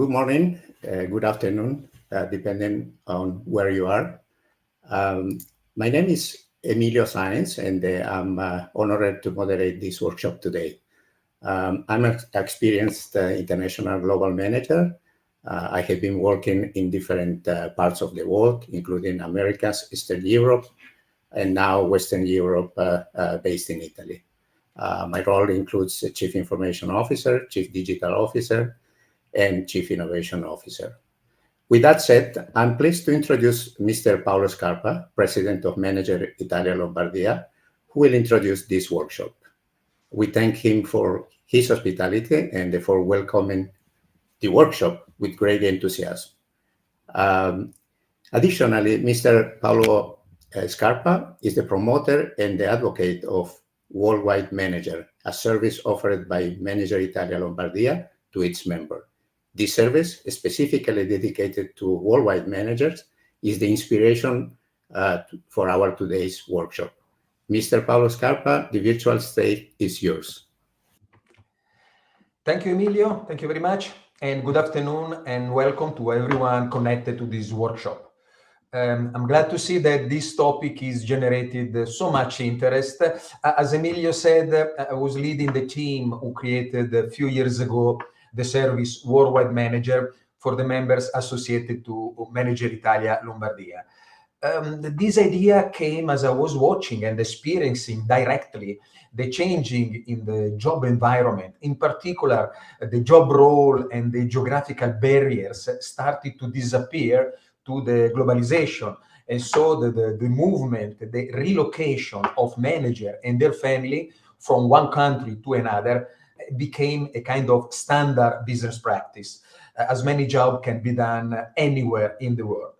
good morning, good afternoon, depending on where you are. My name is Emilio Sáenz, and I'm honored to moderate this workshop today. I'm an experienced international global manager. I have been working in different parts of the world, including Americas, Eastern Europe, and now Western Europe, based in Italy. My role includes Chief Information Officer, Chief Digital Officer, and Chief Innovation Officer. With that said, I'm pleased to introduce Mr. Paolo Scarpa, President of Manager Italia Lombardia, who will introduce this workshop. We thank him for his hospitality and for welcoming the workshop with great enthusiasm. Additionally, Mr. Paolo Scarpa is the promoter and the advocate of Worldwide Manager, a service offered by Manager Italia Lombardia to its member. This service, specifically dedicated to worldwide managers, is the inspiration for our today's workshop. Mr. Paolo Scarpa, the virtual stage is yours. Thank you, Emilio. Thank you very much. And good afternoon and welcome to everyone connected to this workshop. I'm glad to see that this topic is generated so much interest. As Emilio said, I was leading the team who created a few years ago the service Worldwide Manager for the members associated to Manager Italia Lombardia. This idea came as I was watching and experiencing directly the changing in the job environment. In particular, the job role and the geographical barriers started to disappear to the globalization. And so the movement, the relocation of manager and their family from one country to another became a kind of standard business practice, as many jobs can be done anywhere in the world.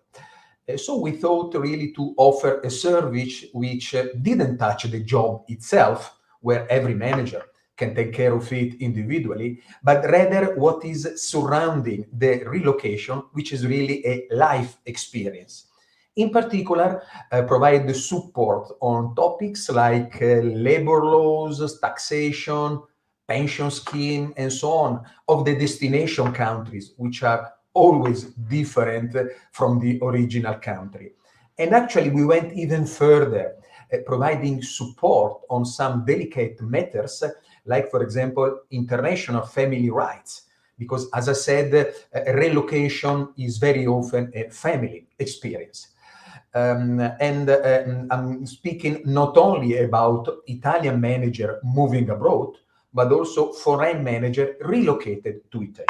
So we thought really to offer a service which didn't touch the job itself, where every manager can take care of it individually, but rather what is surrounding the relocation, which is really a life experience. In particular, provide the support on topics like labor laws, taxation, pension scheme, and so on, of the destination countries, which are always different from the original country. And actually, we went even further, providing support on some delicate matters, like, for example, international family rights, because, as I said, relocation is very often a family experience. I'm speaking not only about Italian manager moving abroad, but also foreign manager relocated to Italy.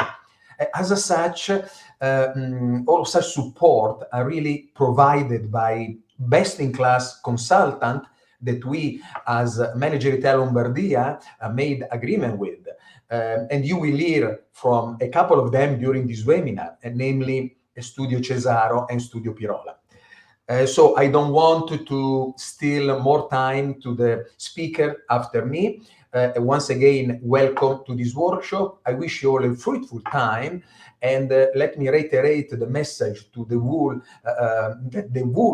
As such, all of such support are really provided by best-in-class consultant that we, as Manager Italia Lombardia, made agreement with. And you will hear from a couple of them during this webinar, namely Studio Cesaro and Studio Pirola. So I don't want to steal more time to the speaker after me. Once again, welcome to this workshop. I wish you all a fruitful time, and let me reiterate the message to the whole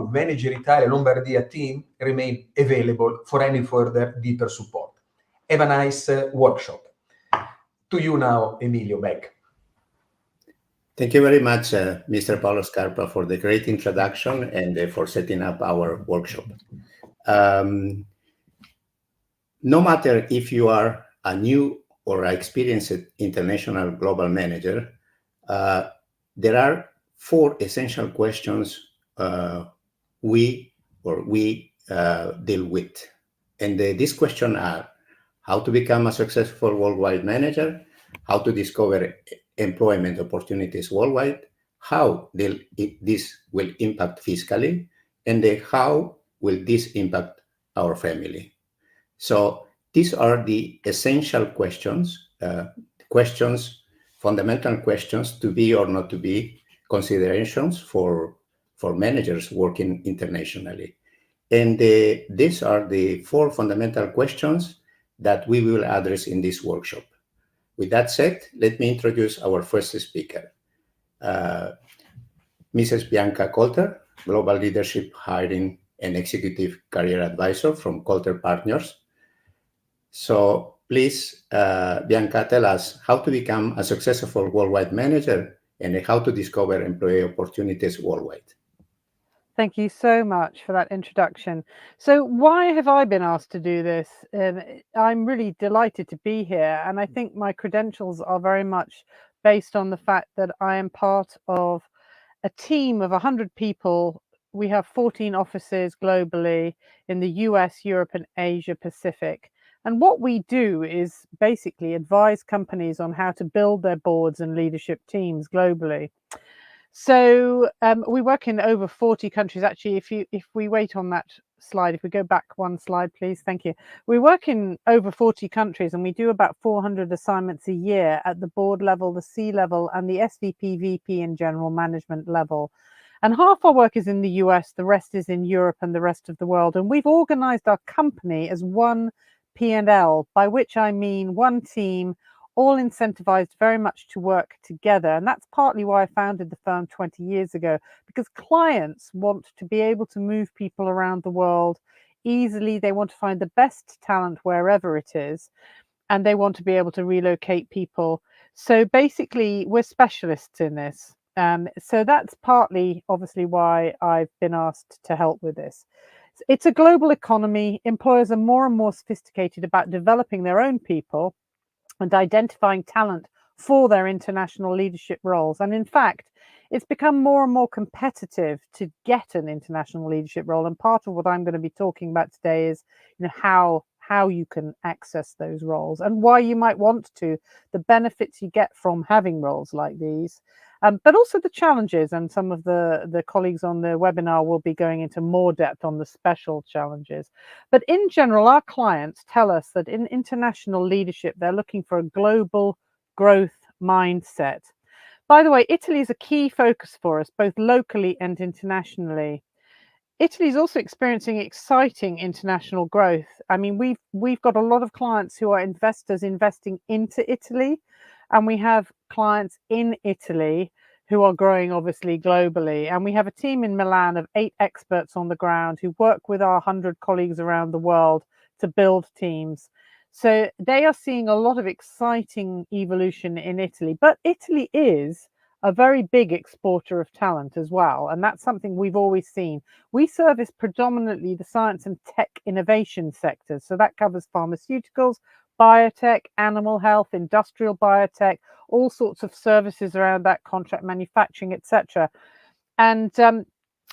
Manager Italia Lombardia team remain available for any further deeper support. Have a nice workshop. To you now, Emilio, back. Thank you very much, Mr. Paolo Scarpa, for the great introduction and for setting up our workshop. No matter if you are a new or experienced international global manager, there are 4 essential questions we deal with. And these questions are: how to become a successful worldwide manager, how to discover employment opportunities worldwide, how this will impact fiscally, and how will this impact our family. So these are the essential questions, fundamental questions to be or not to be considerations for managers working internationally. And these are the 4 fundamental questions that we will address in this workshop. With that said, let me introduce our first speaker, Mrs. Bianca Coulter, Global Leadership Hiring and Executive Career Advisor from Coulter Partners. So please, Bianca, tell us how to become a successful worldwide manager and how to discover employee opportunities worldwide. Thank you so much for that introduction. So why have I been asked to do this? I'm really delighted to be here, and I think my credentials are very much based on the fact that I am part of a team of 100 people. We have 14 offices globally in the US, Europe, and Asia Pacific. And what we do is basically advise companies on how to build their boards and leadership teams globally. So we work in over 40 countries. Actually, if we wait on that slide, if we go back one slide, please. Thank you. We work in over 40 countries, and we do about 400 assignments a year at the board level, the C level, and the SVP, VP, and general management level. And half our work is in the US, the rest is in Europe and the rest of the world. And we've organized our company as one P&L, by which I mean one team, all incentivized very much to work together. And that's partly why I founded the firm 20 years ago, because clients want to be able to move people around the world easily. They want to find the best talent wherever it is, and they want to be able to relocate people. So basically, we're specialists in this. So that's partly, obviously, why I've been asked to help with this. It's a global economy. Employers are more and more sophisticated about developing their own people and identifying talent for their international leadership roles. And in fact, it's become more and more competitive to get an international leadership role. And part of what I'm going to be talking about today is, how you can access those roles and why you might want to, the benefits you get from having roles like these, but also the challenges. And some of the colleagues on the webinar will be going into more depth on the special challenges. But in general, our clients tell us that in international leadership, they're looking for a global growth mindset. By the way, Italy is a key focus for us, both locally and internationally. Italy is also experiencing exciting international growth. I mean, we've got a lot of clients who are investors investing into Italy, and we have clients in Italy who are growing obviously globally. And we have a team in Milan of 8 experts on the ground who work with our 100 colleagues around the world to build teams. So they are seeing a lot of exciting evolution in Italy, but Italy is a very big exporter of talent as well. And that's something we've always seen. We service predominantly the science and tech innovation sectors. So that covers pharmaceuticals, biotech, animal health, industrial biotech, all sorts of services around that, contract manufacturing, etc. And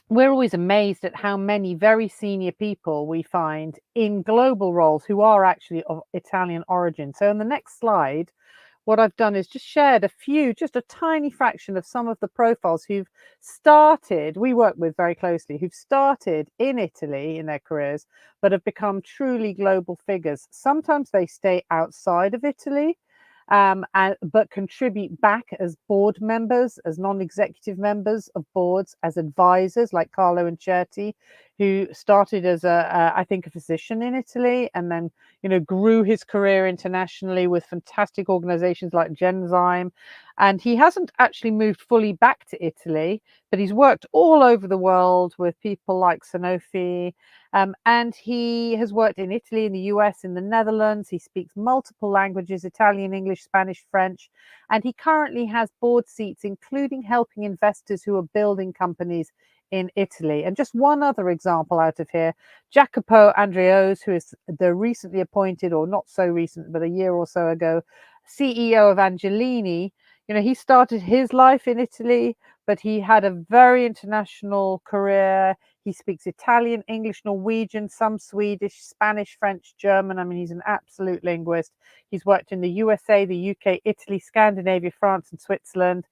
we're always amazed at how many very senior people we find in global roles who are actually of Italian origin. So in the next slide, what I've done is just shared just a tiny fraction of some of the profiles who've started, we work with very closely, who've started in Italy in their careers, but have become truly global figures. Sometimes they stay outside of Italy, but contribute back as board members, as non-executive members of boards, as advisors, like Carlo Incerti, who started as I think a physician in Italy, and then grew his career internationally with fantastic organizations like Genzyme. And he hasn't actually moved fully back to Italy, but he's worked all over the world with people like Sanofi. And he has worked in Italy, in the US, in the Netherlands. He speaks multiple languages, Italian, English, Spanish, French. And he currently has board seats, including helping investors who are building companies in Italy. And just one other example out of here, Jacopo Andreos, who is the recently appointed, or not so recent, but a year or so ago, CEO of Angelini. He started his life in Italy, but he had a very international career. He speaks Italian, English, Norwegian, some Swedish, Spanish, French, German. I mean, he's an absolute linguist. He's worked in the USA, the UK, Italy, Scandinavia, France, and Switzerland.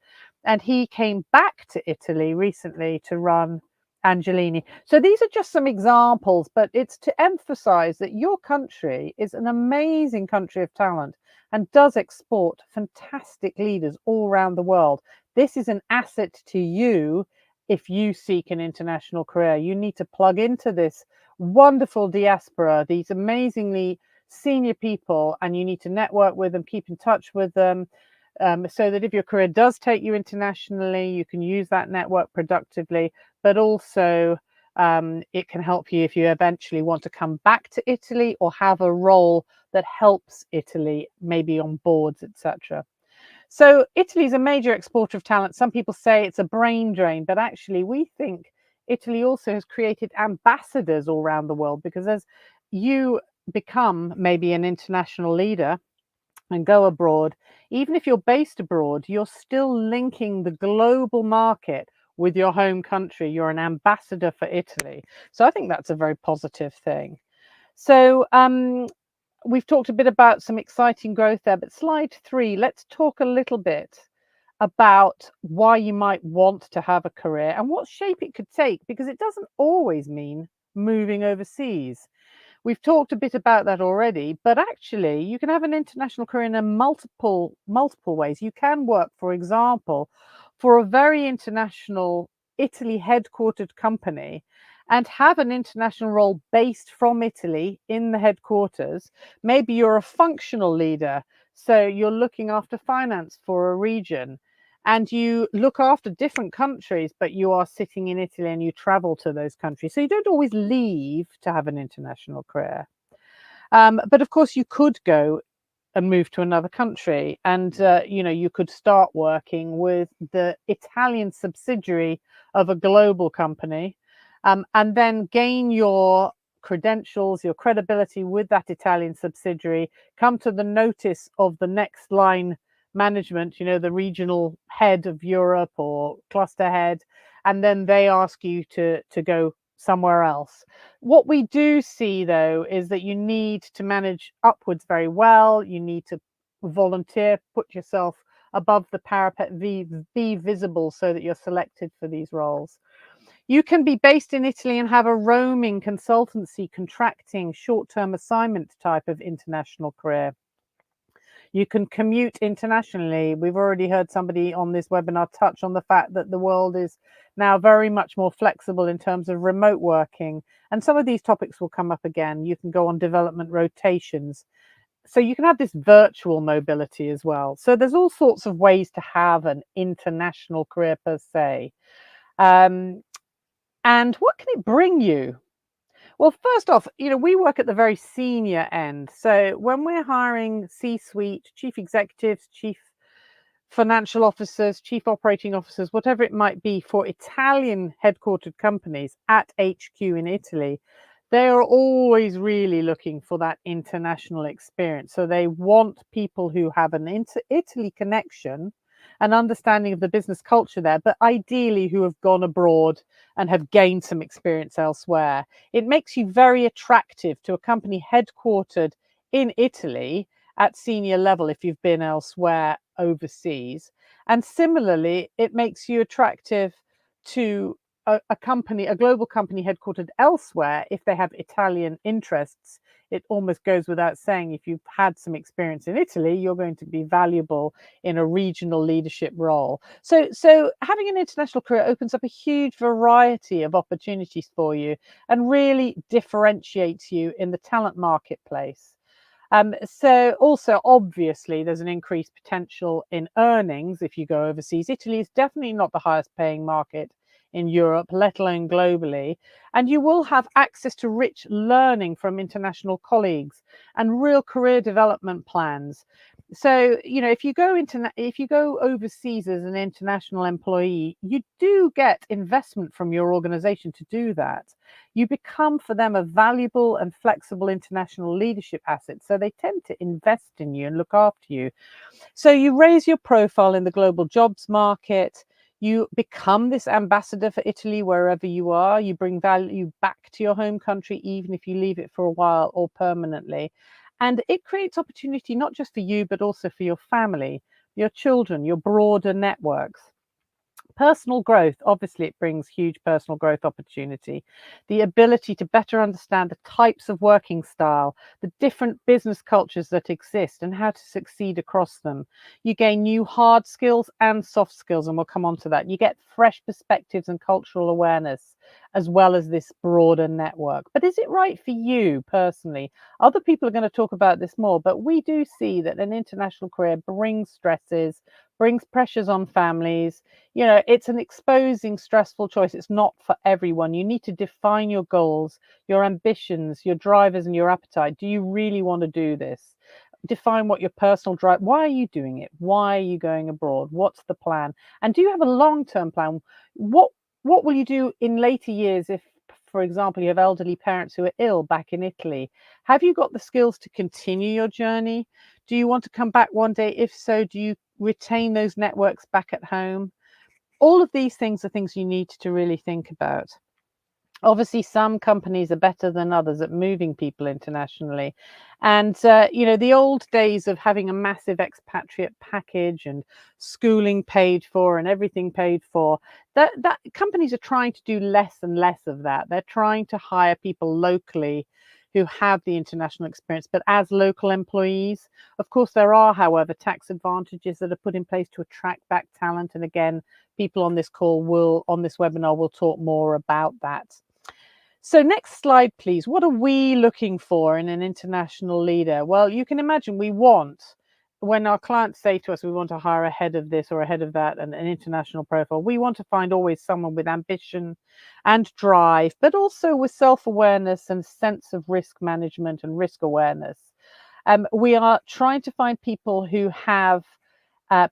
And he came back to Italy recently to run Angelini. So these are just some examples, but it's to emphasize that your country is an amazing country of talent and does export fantastic leaders all around the world. This is an asset to you if you seek an international career. You need to plug into this wonderful diaspora, these amazingly senior people, and you need to network with them, keep in touch with them, so that if your career does take you internationally, you can use that network productively, but also it can help you if you eventually want to come back to Italy or have a role that helps Italy, maybe on boards, etc. So Italy is a major exporter of talent. Some people say it's a brain drain, but actually we think Italy also has created ambassadors all around the world, because as you become maybe an international leader and go abroad, even if you're based abroad, you're still linking the global market with your home country. You're an ambassador for Italy. So I think that's a very positive thing. So we've talked a bit about some exciting growth there, but slide 3, let's talk a little bit about why you might want to have a career and what shape it could take, because it doesn't always mean moving overseas. We've talked a bit about that already, but actually you can have an international career in a multiple ways. You can work, for example, for a very international Italy headquartered company and have an international role based from Italy in the headquarters. Maybe you're a functional leader, so you're looking after finance for a region, and you look after different countries, but you are sitting in Italy and you travel to those countries. So you don't always leave to have an international career. But of course, you could go and move to another country, and you could start working with the Italian subsidiary of a global company, and then gain your credentials, your credibility with that Italian subsidiary, come to the notice of the next line management, the regional head of Europe or cluster head, and then they ask you to go somewhere else. What we do see, though, is that you need to manage upwards very well. You need to volunteer, put yourself above the parapet, be visible so that you're selected for these roles. You can be based in Italy and have a roaming consultancy, contracting, short-term assignment type of international career. You can commute internationally. We've already heard somebody on this webinar touch on the fact that the world is now very much more flexible in terms of remote working. And some of these topics will come up again. You can go on development rotations. So you can have this virtual mobility as well. So there's all sorts of ways to have an international career per se. And what can it bring you? Well, first off, we work at the very senior end. So when we're hiring C-suite, chief executives, chief financial officers, chief operating officers, whatever it might be, for Italian headquartered companies at HQ in Italy, they are always really looking for that international experience. So they want people who have an Italy connection, an understanding of the business culture there, but ideally who have gone abroad and have gained some experience elsewhere. It makes you very attractive to a company headquartered in Italy at senior level if you've been elsewhere overseas. And similarly, it makes you attractive to a company, a global company headquartered elsewhere, if they have Italian interests. It almost goes without saying, if you've had some experience in Italy, you're going to be valuable in a regional leadership role. So having an international career opens up a huge variety of opportunities for you and really differentiates you in the talent marketplace. So also, obviously, there's an increased potential in earnings if you go overseas. Italy is definitely not the highest paying market in Europe, let alone globally. And you will have access to rich learning from international colleagues and real career development plans. So, if you go overseas as an international employee, you do get investment from your organization to do that. You become for them a valuable and flexible international leadership asset. So they tend to invest in you and look after you. So you raise your profile in the global jobs market. You become this ambassador for Italy wherever you are. You bring value back to your home country, even if you leave it for a while or permanently. And it creates opportunity not just for you, but also for your family, your children, your broader networks. Personal growth, obviously, it brings huge personal growth opportunity. The ability to better understand the types of working style, the different business cultures that exist, and how to succeed across them. You gain new hard skills and soft skills, and we'll come on to that. You get fresh perspectives and cultural awareness, as well as this broader network. But is it right for you personally? Other people are going to talk about this more, but we do see that an international career brings stresses, brings pressures on families. It's an exposing, stressful choice. It's not for everyone. You need to define your goals, your ambitions, your drivers, and your appetite. Do you really want to do this? define what your personal drive, why are you doing it? Why are you going abroad? What's the plan? And do you have a long-term plan? What will you do in later years if, for example, you have elderly parents who are ill back in Italy? Have you got the skills to continue your journey? Do you want to come back one day? If so, do you retain those networks back at home? All of these things are things you need to really think about. Obviously, some companies are better than others at moving people internationally. And, the old days of having a massive expatriate package and schooling paid for and everything paid for, that companies are trying to do less and less of that. They're trying to hire people locally who have the international experience, but as local employees. Of course, there are, however, tax advantages that are put in place to attract back talent. And again, people on this webinar will talk more about that. So next slide, please. What are we looking for in an international leader? Well, you can imagine when our clients say to us, we want to hire a head of this or a head of that and an international profile, we want to find always someone with ambition and drive, but also with self-awareness and sense of risk management and risk awareness. We are trying to find people who have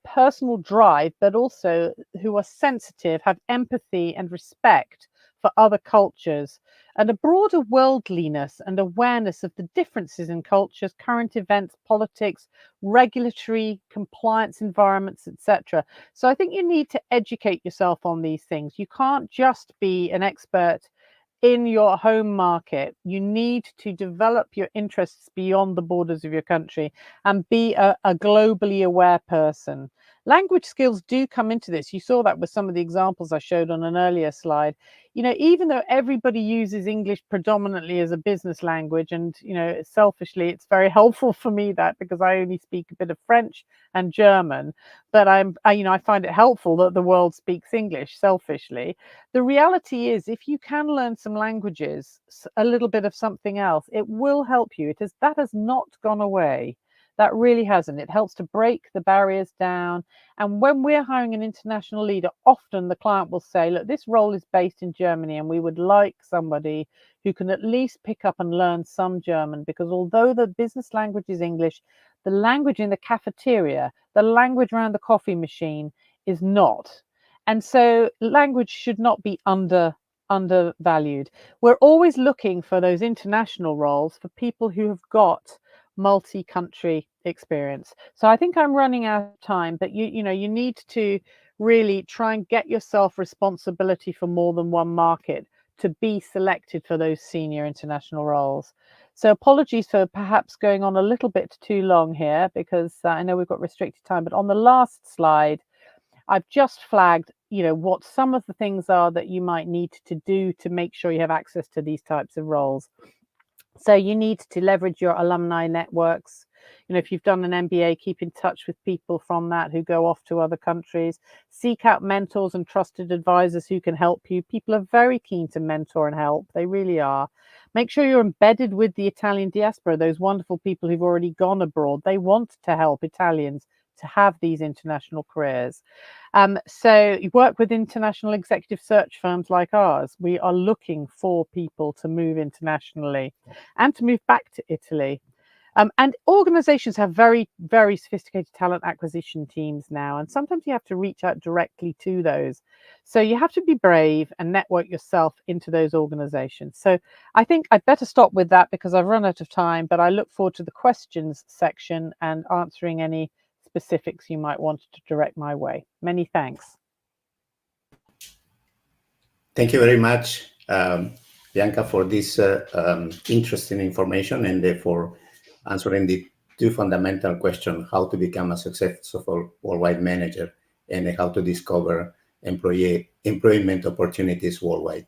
personal drive, but also who are sensitive, have empathy and respect for other cultures, and a broader worldliness and awareness of the differences in cultures, current events, politics, regulatory compliance environments, etc. So I think you need to educate yourself on these things. You can't just be an expert in your home market. You need to develop your interests beyond the borders of your country and be a globally aware person. Language skills do come into this. You saw that with some of the examples I showed on an earlier slide. Even though everybody uses English predominantly as a business language, and, selfishly, it's very helpful for me because I only speak a bit of French and German, but I find it helpful that the world speaks English selfishly. The reality is, if you can learn some languages, a little bit of something else, it will help you. That has not gone away. That really hasn't. It helps to break the barriers down. And when we're hiring an international leader, often the client will say, look, this role is based in Germany and we would like somebody who can at least pick up and learn some German, because although the business language is English, the language in the cafeteria, the language around the coffee machine is not. And so language should not be undervalued. We're always looking for those international roles for people who have got multi-country experience. So I think I'm running out of time, but you need to really try and get yourself responsibility for more than one market to be selected for those senior international roles. So apologies for perhaps going on a little bit too long here, because I know we've got restricted time, but on the last slide, I've just flagged, what some of the things are that you might need to do to make sure you have access to these types of roles. So you need to leverage your alumni networks. If you've done an MBA, keep in touch with people from that who go off to other countries. Seek out mentors and trusted advisors who can help you. People are very keen to mentor and help. They really are. Make sure you're embedded with the Italian diaspora, those wonderful people who've already gone abroad. They want to help Italians to have these international careers. So you work with international executive search firms like ours. We are looking for people to move internationally and to move back to Italy. And organizations have very, very sophisticated talent acquisition teams now, and sometimes you have to reach out directly to those. So you have to be brave and network yourself into those organizations. So I think I'd better stop with that because I've run out of time, but I look forward to the questions section and answering any specifics you might want to direct my way. Many thanks. Thank you very much, Bianca, for this interesting information and for answering the two fundamental questions: how to become a successful worldwide manager and how to discover employment opportunities worldwide.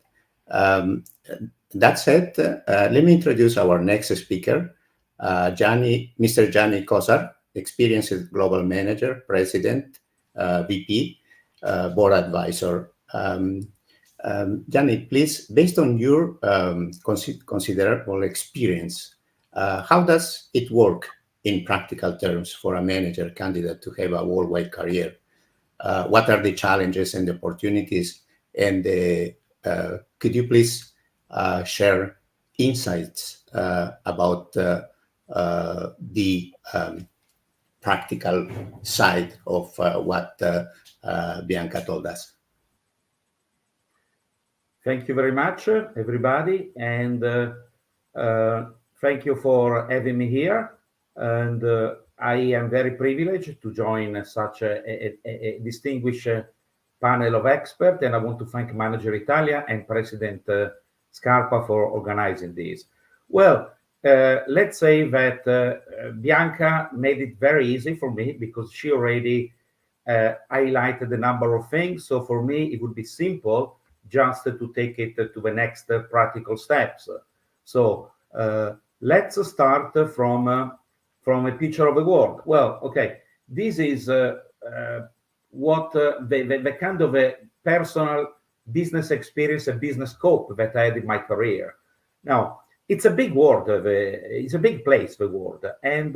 That said, let me introduce our next speaker, Mr. Gianni Kosar, experienced global manager, president, VP, board advisor. Gianni, please, based on your considerable experience, how does it work in practical terms for a manager candidate to have a worldwide career? What are the challenges and the opportunities? And could you please share insights about the practical side of what Bianca told us. Thank you very much, everybody, and thank you for having me here. And I am very privileged to join such a distinguished panel of experts, and I want to thank Manager Italia and President Scarpa for organizing this. Well, let's say that Bianca made it very easy for me because she already highlighted a number of things. So for me, it would be simple just to take it to the next practical steps. So let's start from a picture of the world. Well, okay, this is what the kind of a personal business experience and business scope that I had in my career. Now, it's a big world, it's a big place, the world, and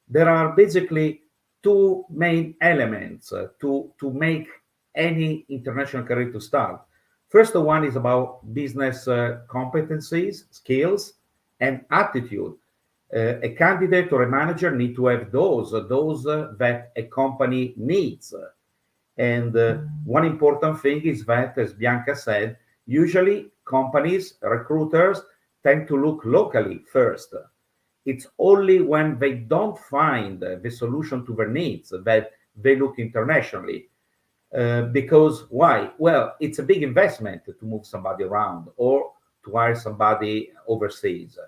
there are basically two main elements to make any international career to start. First one is about business competencies, skills, and attitude. A candidate or a manager need to have those that a company needs. And one important thing is that, as Bianca said, usually companies, recruiters tend to look locally first. It's only when they don't find the solution to their needs that they look internationally. Because why? Well, it's a big investment to move somebody around or to hire somebody overseas.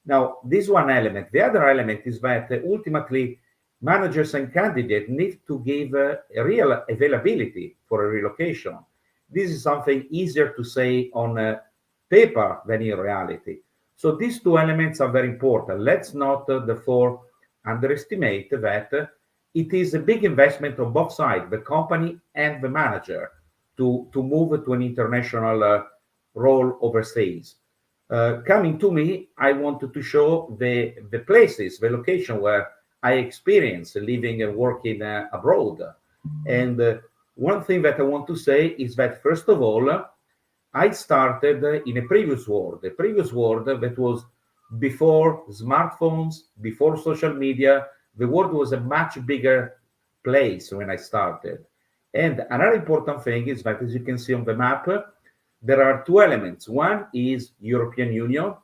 Now, this one element. The other element is that ultimately managers and candidates need to give a real availability for a relocation. This is something easier to say on paper than in reality. So these two elements are very important. Let's not therefore underestimate that it is a big investment on both sides, the company and the manager, to move to an international role overseas. Coming to me, I wanted to show the places, the location where I experienced living and working abroad. And one thing that I want to say is that, first of all, I started in a previous world that was before smartphones, before social media. The world was a much bigger place when I started. And another important thing is that, as you can see on the map, there are two elements. One is European Union,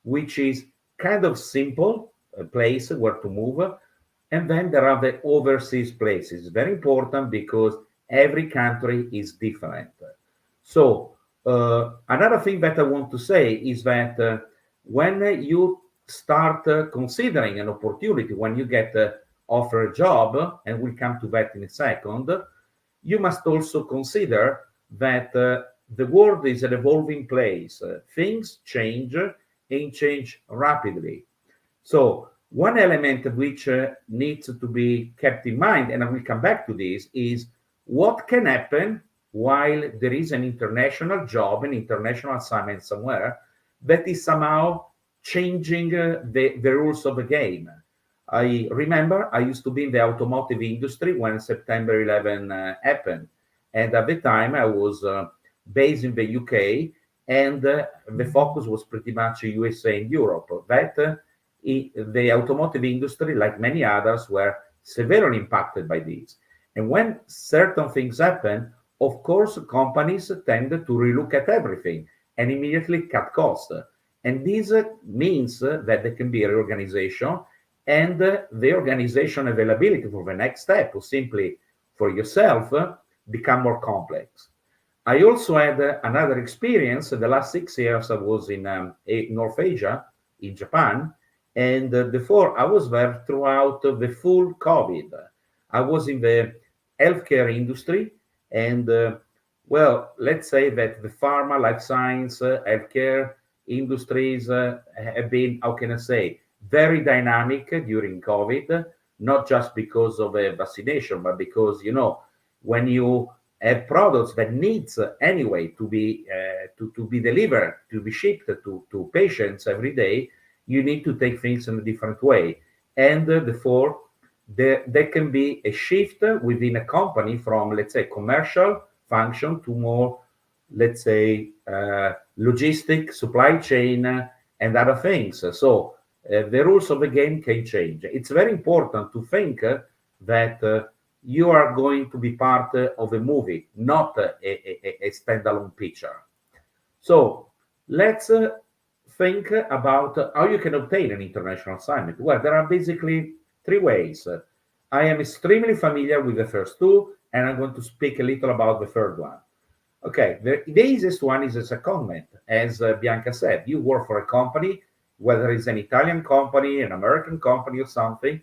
which is kind of simple, a place where to move. And then there are the overseas places. Very important because every country is different. So another thing that I want to say is that when you start considering an opportunity, when you get offered a job, and we'll come to that in a second, you must also consider that the world is an evolving place. Things change and change rapidly. So one element which needs to be kept in mind, and I will come back to this, is what can happen while there is an international job, an international assignment somewhere that is somehow changing the rules of the game. I remember I used to be in the automotive industry when September 11 happened. And at the time I was based in the UK, and the focus was pretty much USA and Europe. But the automotive industry, like many others, were severely impacted by this. And when certain things happen, of course, companies tend to relook at everything and immediately cut costs. And this means that there can be a reorganization, and the organization availability for the next step, or simply for yourself, become more complex. I also had another experience. The last 6 years I was in North Asia, in Japan, and before I was there throughout the full COVID. I was in the healthcare industry, and well, let's say that the pharma, life science, healthcare industries have been, how can I say, very dynamic during COVID, not just because of a vaccination, but because, you know, when you have products that needs anyway to be delivered, to be shipped to patients every day, you need to take things in a different way. And therefore, there can be a shift within a company from, let's say, commercial function to more, let's say, logistic, supply chain, and other things. So the rules of the game can change. It's very important to think that you are going to be part of a movie, not a standalone picture. So let's think about how you can obtain an international assignment. Well, there are basically three ways. I am extremely familiar with the first two, and I'm going to speak a little about the third one. Okay, the easiest one is a secondment. As Bianca said, you work for a company, whether it's an Italian company, an American company, or something,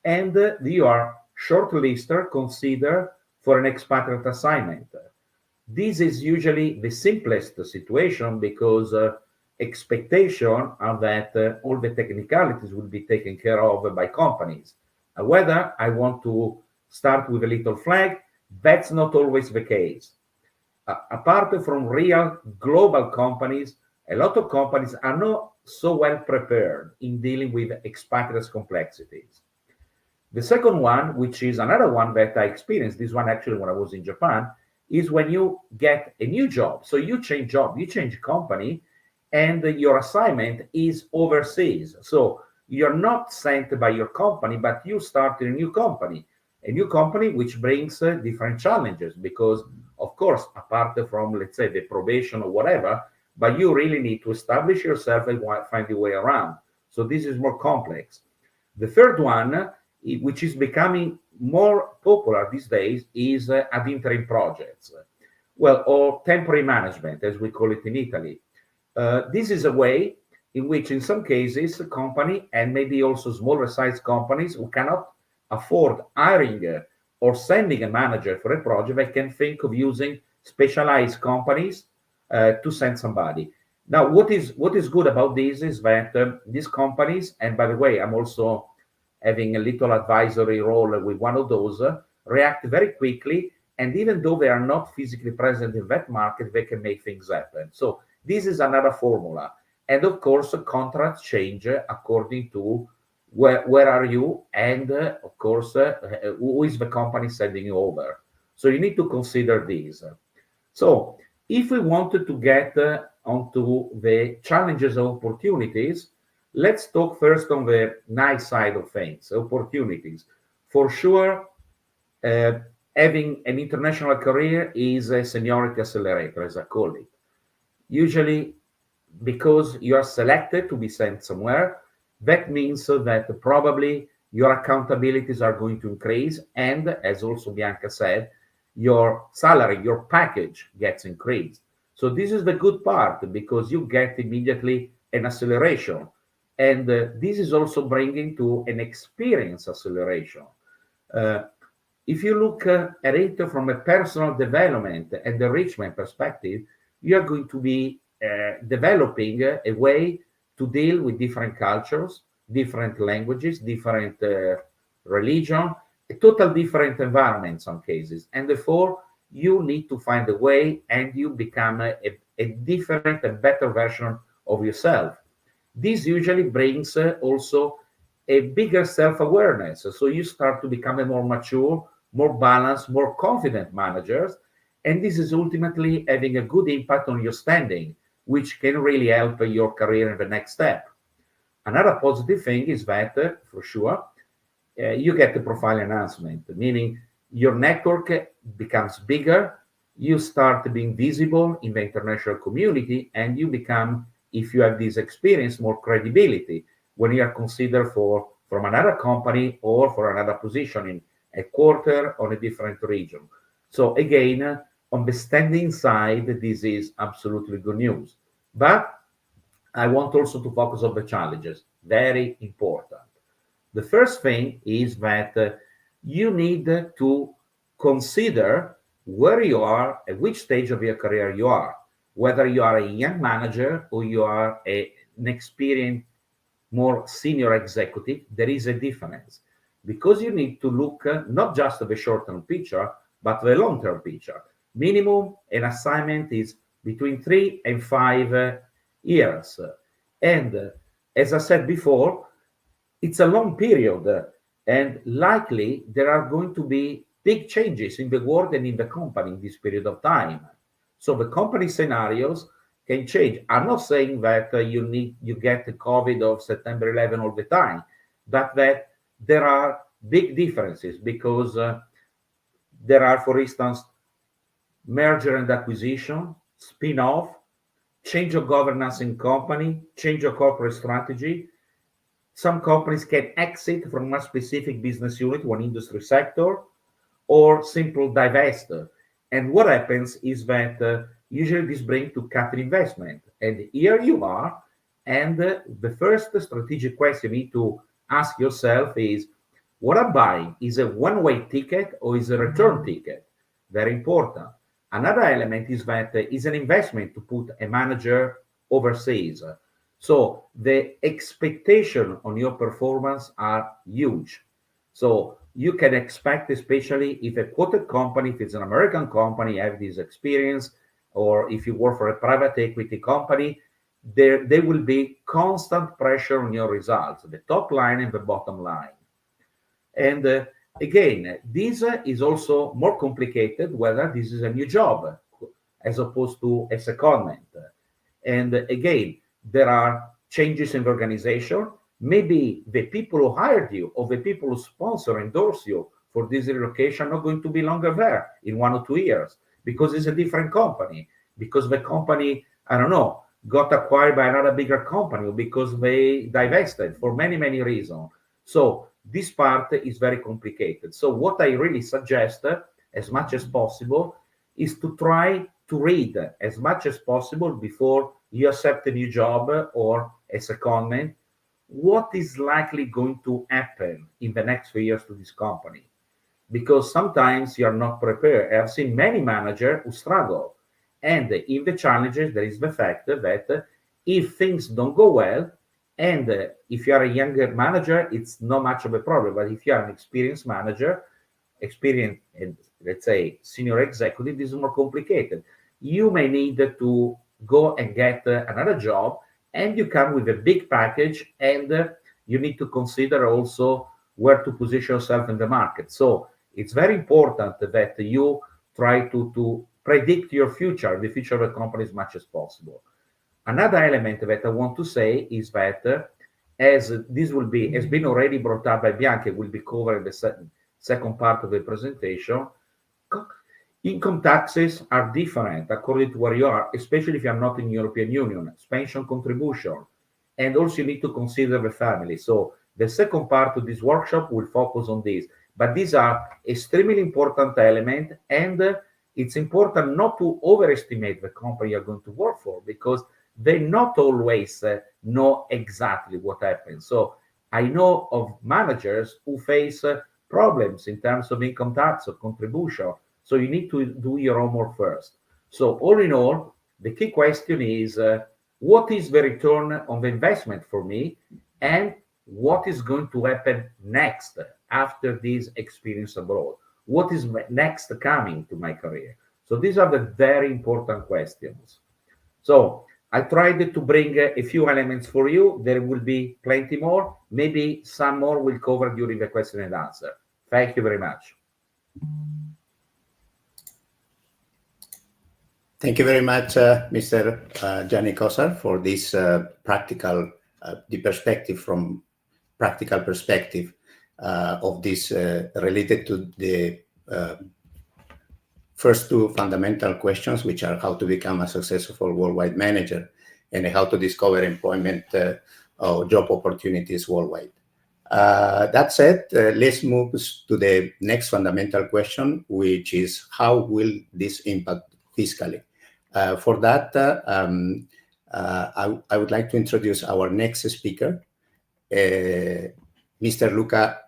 and you are shortlisted, considered for an expatriate assignment. This is usually the simplest situation because expectation are that all the technicalities will be taken care of by companies. Whether I want to start with a little flag, that's not always the case. Apart from real global companies, a lot of companies are not so well prepared in dealing with expatriates complexities. The second one, which is another one that I experienced, this one actually when I was in Japan, is when you get a new job. So you change job, you change company, and your assignment is overseas. So you're not sent by your company, but you start in a new company which brings different challenges because, of course, apart from, let's say, the probation or whatever, but you really need to establish yourself and find your way around. So this is more complex. The third one, which is becoming more popular these days, is ad interim projects, well, or temporary management, as we call it in Italy. This is a way in which, in some cases, a company, and maybe also smaller size companies who cannot afford hiring or sending a manager for a project, they can think of using specialized companies to send somebody. Now, what is good about this is that these companies, and by the way, I'm also having a little advisory role with one of those, react very quickly, and even though they are not physically present in that market, they can make things happen. So this is another formula. And of course, contracts change according to where are you, and of course, who is the company sending you over. So you need to consider these. So if we wanted to get onto the challenges and opportunities, let's talk first on the nice side of things, opportunities. For sure, having an international career is a seniority accelerator, as I call it. Usually, because you are selected to be sent somewhere, that means that probably your accountabilities are going to increase. And as also Bianca said, your salary, your package gets increased. So this is the good part because you get immediately an acceleration. And this is also bringing to an experience acceleration. If you look at it from a personal development and enrichment perspective, you are going to be developing a way to deal with different cultures, different languages, different religion, a total different environment in some cases. And therefore, you need to find a way and you become a different and better version of yourself. This usually brings also a bigger self-awareness. So you start to become a more mature, more balanced, more confident managers. And this is ultimately having a good impact on your standing, which can really help your career in the next step. Another positive thing is that, for sure, you get the profile enhancement, meaning your network becomes bigger, you start being visible in the international community, and you become, if you have this experience, more credibility when you are considered from another company or for another position in a quarter or a different region. So again, on the standing side, this is absolutely good news. But I want also to focus on the challenges, very important. The first thing is that you need to consider where you are, at which stage of your career you are, whether you are a young manager or you are an experienced, more senior executive. There is a difference because you need to look not just at the short-term picture, but the long-term picture. Minimum, an assignment is between 3 and 5 years. And as I said before, it's a long period, and likely there are going to be big changes in the world and in the company in this period of time. So the company scenarios can change. I'm not saying that you get the COVID of September 11 all the time, but that there are big differences because there are, for instance, merger and acquisition, spin-off, change of governance in company, change of corporate strategy. Some companies can exit from a specific business unit, one industry sector, or simple divest. And what happens is that usually this brings to capital investment. And here you are. And the first strategic question you need to ask yourself is, what I'm buying is a one-way ticket or is a return ticket? Very important. Another element is that it's an investment to put a manager overseas. So the expectation on your performance are huge. So you can expect, especially if a quoted company, if it's an American company, have this experience, or if you work for a private equity company, there will be constant pressure on your results, the top line and the bottom line. And again, this is also more complicated whether this is a new job as opposed to a secondment. And again, there are changes in the organization. Maybe the people who hired you or the people who sponsor, endorse you for this relocation are not going to be longer there in 1 or 2 years because it's a different company, because the company, I don't know, got acquired by another bigger company, or because they divested for many, many reasons. So this part is very complicated. So what I really suggest, as much as possible, is to try to read as much as possible before you accept a new job or a secondment, what is likely going to happen in the next few years to this company. Because sometimes you are not prepared. I've seen many managers who struggle. And in the challenges, there is the fact that if things don't go well, and if you are a younger manager, it's not much of a problem. But if you are an experienced manager, experienced, and let's say senior executive, this is more complicated. You may need to go and get another job, and you come with a big package, and you need to consider also where to position yourself in the market. So it's very important that you try to predict your future, the future of the company as much as possible. Another element that I want to say is that as this will be, has been already brought up by Bianca, will be covered in the second part of the presentation, income taxes are different according to where you are, especially if you are not in European Union, pension contribution, and also you need to consider the family. So the second part of this workshop will focus on this, but these are extremely important elements, and it's important not to overestimate the company you're going to work for, because they not always know exactly what happens. So I know of managers who face problems in terms of income tax or contribution. So you need to do your homework first. So all in all, the key question is, what is the return on the investment for me? And what is going to happen next after this experience abroad? What is next coming to my career? So these are the very important questions. So I tried to bring a few elements for you. There will be plenty more. Maybe some more will cover during the question and answer. Thank you very much. Thank you very much, Mr. Gianni Kosar, for this practical, the perspective from practical perspective of this related to the first two fundamental questions, which are how to become a successful worldwide manager and how to discover employment or job opportunities worldwide. That said, let's move to the next fundamental question, which is how will this impact fiscally? For that, I would like to introduce our next speaker, Mr. Luca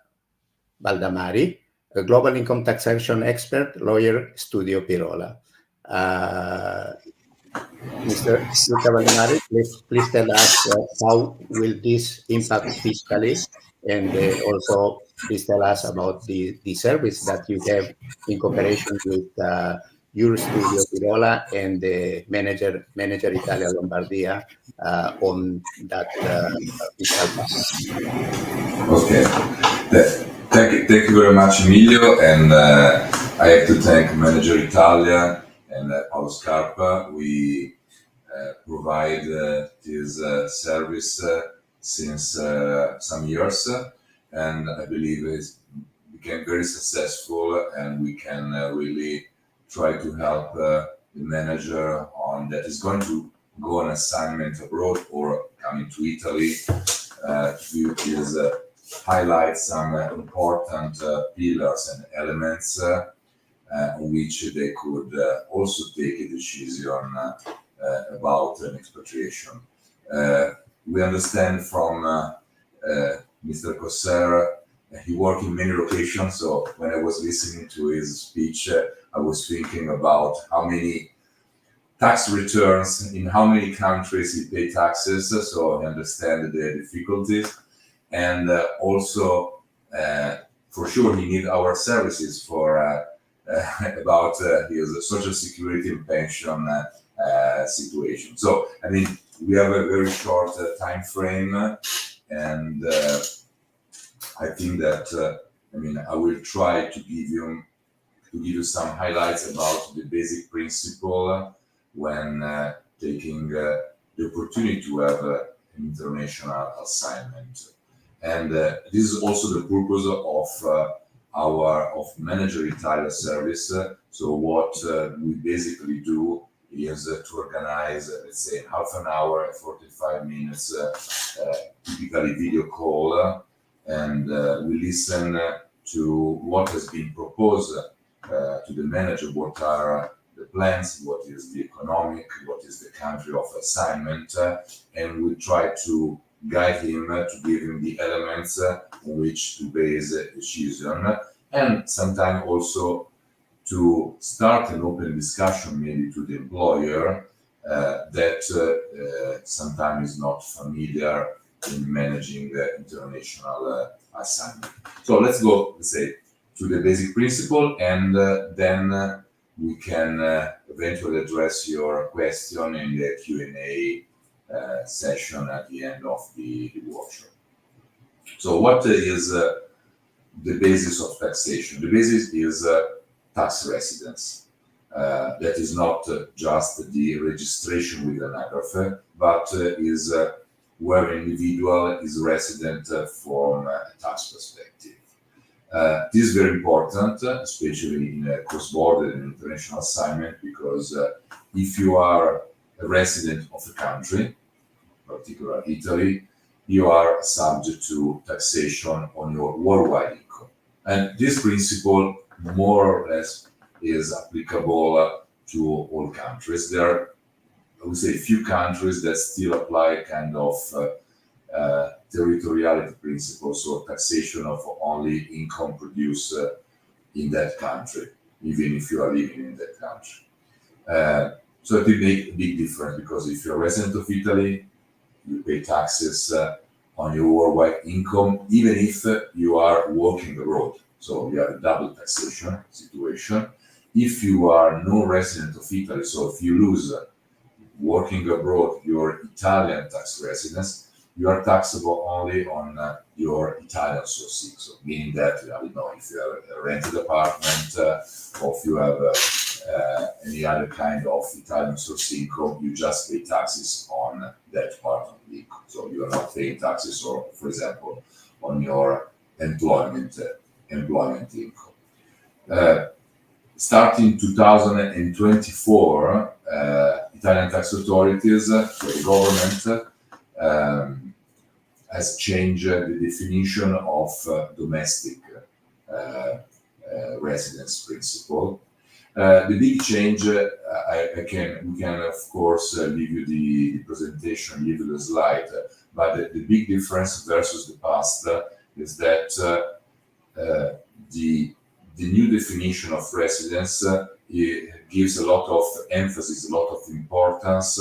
Baldamari, a global income taxation expert, lawyer, Studio Pirola. Mr. Luca Baldamari, please tell us how will this impact fiscally, and also please tell us about the service that you have in cooperation with your Studio Pirola and the manager Italia Lombardia on that fiscal part. Okay. Thank you very much, Emilio, and I have to thank Manager Italia and Paolo Scarpa. We provide this service since some years, and I believe it became very successful, and we can really try to help the manager on that is going to go on assignment abroad or coming to Italy to highlight some important pillars and elements on which they could also take a decision about an expatriation. We understand from Mr. Cosser, he worked in many locations, so when I was listening to his speech, I was thinking about how many tax returns in how many countries he paid taxes, so I understand the difficulties. And also, for sure, he needs our services for about his social security and pension situation. So, I mean, we have a very short time frame, and I think that I will try to give you some highlights about the basic principle when taking the opportunity to have an international assignment. And this is also the purpose of Manager Italia service. So what we basically do is to organize, let's say, half an hour, 45 minutes, typically video call, and we listen to what has been proposed to the manager, what are the plans, what is the economic, what is the country of assignment, and we try to guide him to give him the elements on which to base a decision, and sometimes also to start an open discussion maybe to the employer that sometimes is not familiar in managing international assignment. So let's go, let's say, to the basic principle, and then we can eventually address your question in the Q&A session at the end of the workshop. So what is the basis of taxation? The basis is tax residence. That is not just the registration with an agrafe, but is where an individual is resident from a tax perspective. This is very important, especially in a cross-border and international assignment, because if you are a resident of a country, particularly Italy, you are subject to taxation on your worldwide income. And this principle, more or less, is applicable to all countries. There are, I would say, a few countries that still apply kind of territoriality principles, so taxation of only income produced in that country, even if you are living in that country. So it will make a big difference, because if you're a resident of Italy, you pay taxes on your worldwide income, even if you are working abroad. So you have a double taxation situation. If you are no resident of Italy, so if you lose working abroad your Italian tax residence, you are taxable only on your Italian source income. So meaning that, I don't know, if you have a rented apartment or if you have any other kind of Italian source income, you just pay taxes on that part of the income. So you are not paying taxes, or, for example, on your employment income. Starting 2024, Italian tax authorities, the government, has changed the definition of domestic residence principle. The big change, we can of course leave you the presentation, leave you the slide, but the big difference versus the past is that the new definition of residence gives a lot of emphasis, a lot of importance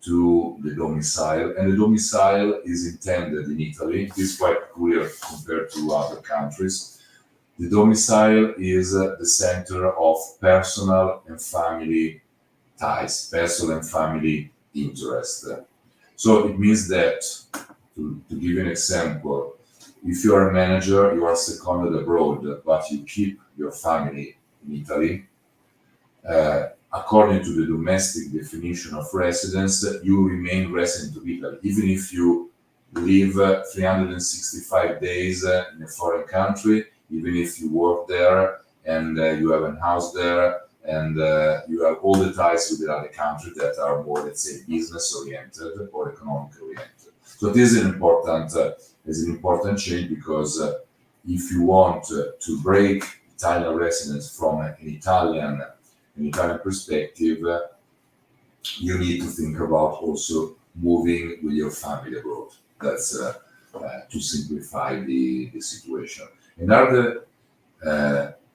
to the domicile, and the domicile is intended in Italy. It is quite clear compared to other countries. The domicile is the center of personal and family ties, personal and family interest. So it means that, to give you an example, if you are a manager, you are seconded abroad, but you keep your family in Italy, according to the domestic definition of residence, you remain resident of Italy, even if you live 365 days in a foreign country, even if you work there and you have a house there and you have all the ties with the other country that are more, let's say, business oriented or economic oriented. So this is an important change, because if you want to break Italian residence from an Italian perspective, you need to think about also moving with your family abroad. That's to simplify the situation. Another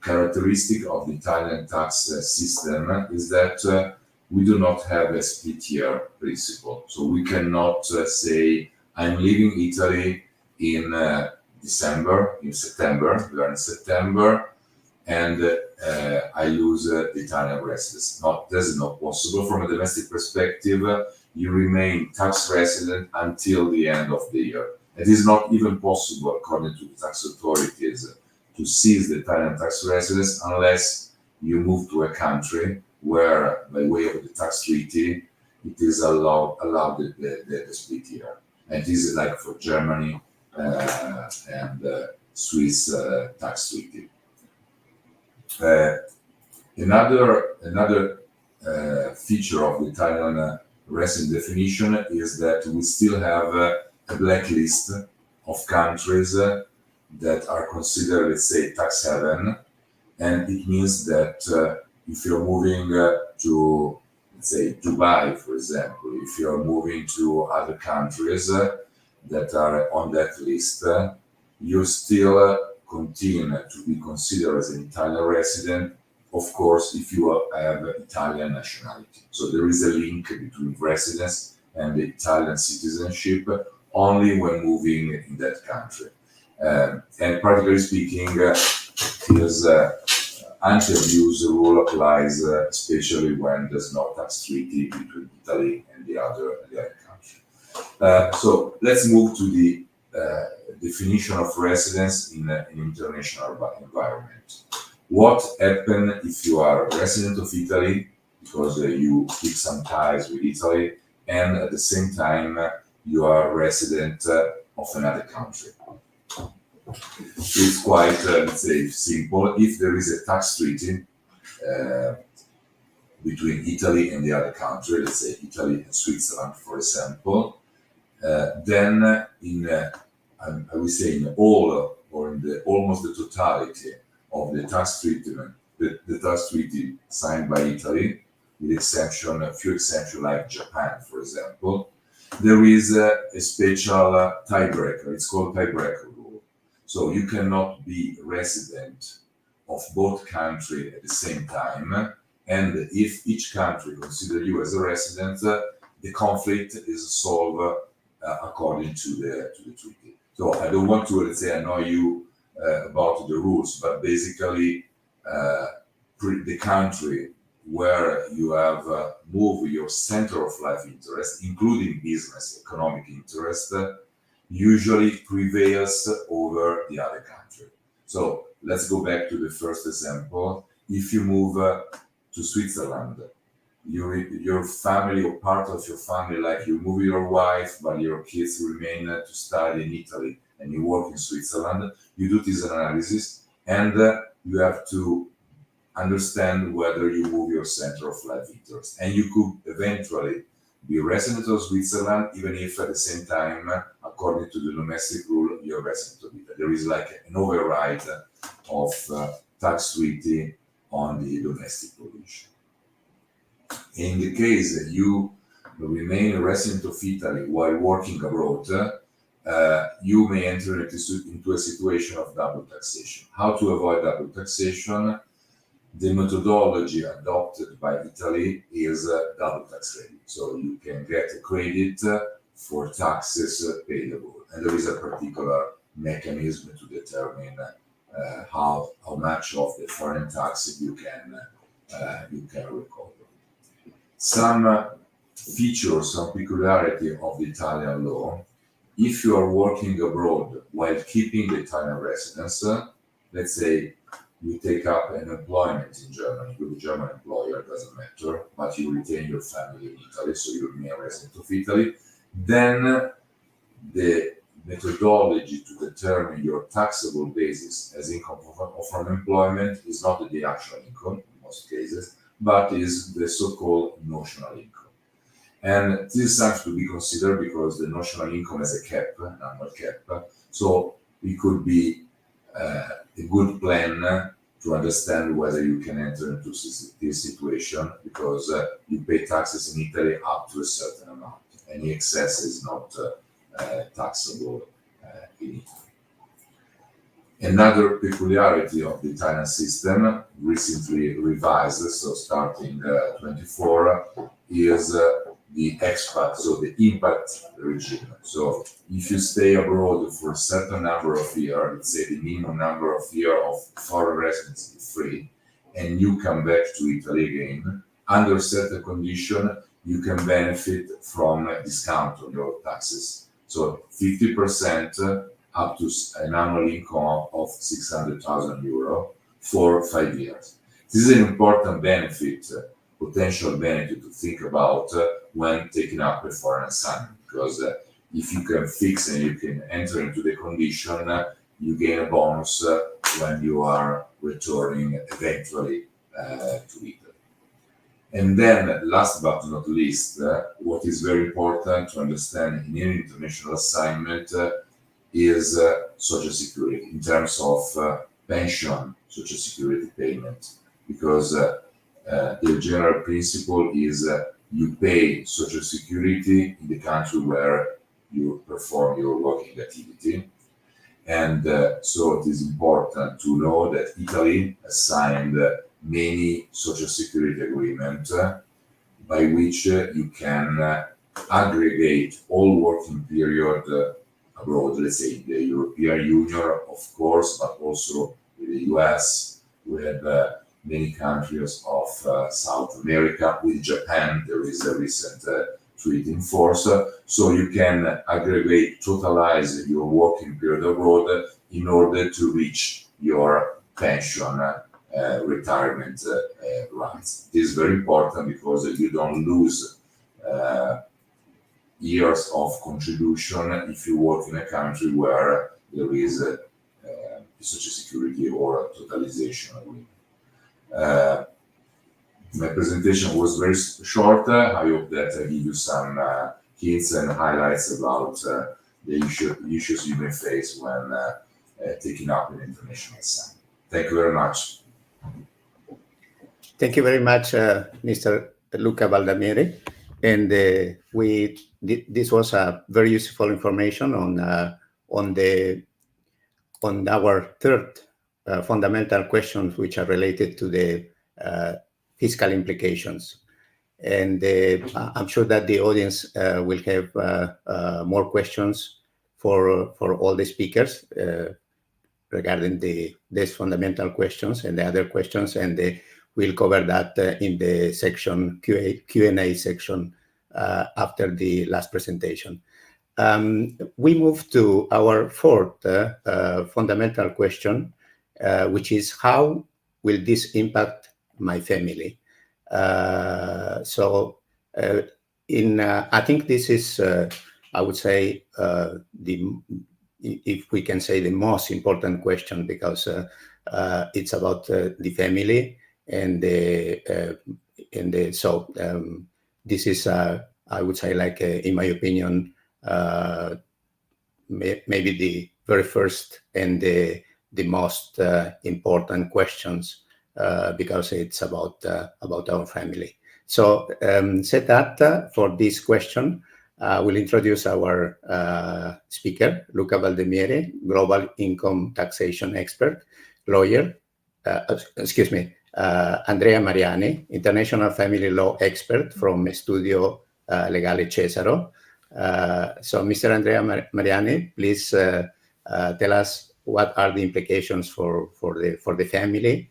characteristic of the Italian tax system is that we do not have a split year principle. So we cannot say, I'm leaving Italy in September, we are in September, and I lose the Italian residence. This is not possible. From a domestic perspective, you remain tax resident until the end of the year. It is not even possible, according to the tax authorities, to seize the Italian tax residence unless you move to a country where, by way of the tax treaty, it is allowed the split year. And this is like for Germany and Swiss tax treaty. Another feature of the Italian resident definition is that we still have a blacklist of countries that are considered, let's say, tax haven, and it means that if you're moving to, let's say, Dubai, for example, if you're moving to other countries that are on that list, you still continue to be considered as an Italian resident, of course, if you have Italian nationality. So there is a link between residence and the Italian citizenship only when moving in that country. And practically speaking, this anti-abuse rule applies especially when there's no tax treaty between Italy and the other country. So let's move to the definition of residence in an international environment. What happens if you are a resident of Italy because you keep some ties with Italy, and at the same time you are a resident of another country? It's quite, let's say, simple. If there is a tax treaty between Italy and the other country, let's say Italy and Switzerland, for example, then I would say in all or in almost the totality of the tax treatment, the tax treaty signed by Italy, with exception, a few exceptions like Japan, for example, there is a special tiebreaker. It's called tiebreaker rule. So you cannot be resident of both countries at the same time, and if each country considers you as a resident, the conflict is solved according to the treaty. So I don't want to, let's say, annoy you about the rules, but basically the country where you have moved your center of life interest, including business, economic interest, usually prevails over the other country. So let's go back to the first example. If you move to Switzerland, your family or part of your family, like you move your wife, but your kids remain to study in Italy and you work in Switzerland, you do this analysis and you have to understand whether you move your center of life interest. And you could eventually be a resident of Switzerland, even if at the same time, according to the domestic rule, you're a resident of Italy. There is like an override of tax treaty on the domestic provision. In the case that you remain a resident of Italy while working abroad, you may enter into a situation of double taxation. How to avoid double taxation? The methodology adopted by Italy is double tax credit. So you can get a credit for taxes payable. And there is a particular mechanism to determine how much of the foreign tax you can recover. Some features, some peculiarity of the Italian law: if you are working abroad while keeping the Italian residence, let's say you take up an employment in Germany with a German employer, doesn't matter, but you retain your family in Italy, so you remain a resident of Italy, then the methodology to determine your taxable basis as income from employment is not the actual income in most cases, but is the so-called notional income. And this is something to be considered because the notional income has a cap, an annual cap, so it could be a good plan to understand whether you can enter into this situation, because you pay taxes in Italy up to a certain amount. Any excess is not taxable in Italy. Another peculiarity of the Italian system, recently revised, so starting 24, is the expat, so the impact regime. So if you stay abroad for a certain number of years, let's say the minimum number of years of foreign residency free, and you come back to Italy again, under certain condition, you can benefit from a discount on your taxes. So 50% up to an annual income of 600,000 euro for 5 years. This is an important benefit, potential benefit to think about when taking up a foreign assignment, because if you can fix and you can enter into the condition, you gain a bonus when you are returning eventually to Italy. And then, last but not least, what is very important to understand in any international assignment is Social Security in terms of pension Social Security payment, because the general principle is you pay Social Security in the country where you perform your working activity. And so it is important to know that Italy has signed many Social Security agreements by which you can aggregate all working period abroad, let's say in the European Union, of course, but also with the US, with many countries of South America. With Japan, there is a recent treaty in force. So you can aggregate, totalize your working period abroad in order to reach your pension retirement rights. It is very important because you don't lose years of contribution if you work in a country where there is a Social Security or a totalization agreement. My presentation was very short. I hope that I give you some hints and highlights about the issues you may face when taking up an international assignment. Thank you very much. Thank you very much, Mr. Luca Baldamieri. And this was a very useful information on our third fundamental questions, which are related to the fiscal implications. And I'm sure that the audience will have more questions for all the speakers regarding these fundamental questions and the other questions, and we'll cover that in the section Q&A section after the last presentation. We move to our fourth fundamental question, which is how will this impact my family? I think this is, I would say, if we can say, the most important question, because it's about the family, and so this is, I would say, like in my opinion, maybe the very first and the most important questions, because it's about our family. So said that, for this question, we'll introduce our speaker, Luca Baldamieri, global income taxation expert, lawyer. Andrea Mariani, international family law expert from Studio Legale Cesaro. So, Mr. Andrea Mariani, please tell us what are the implications for the family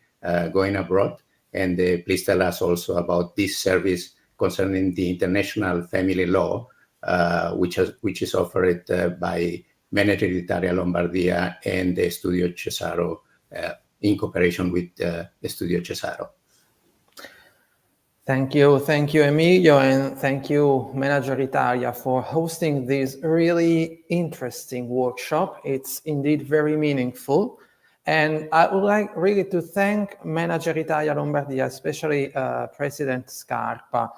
going abroad, and please tell us also about this service concerning the international family law, which is offered by Menegge d'Italia Lombardia and the Studio Cesaro in cooperation with Studio Cesaro. Thank you, Emilio, and thank you, Manager Italia, for hosting this really interesting workshop. It's indeed very meaningful. And I would like really to thank Manager Italia Lombardia, especially President Scarpa.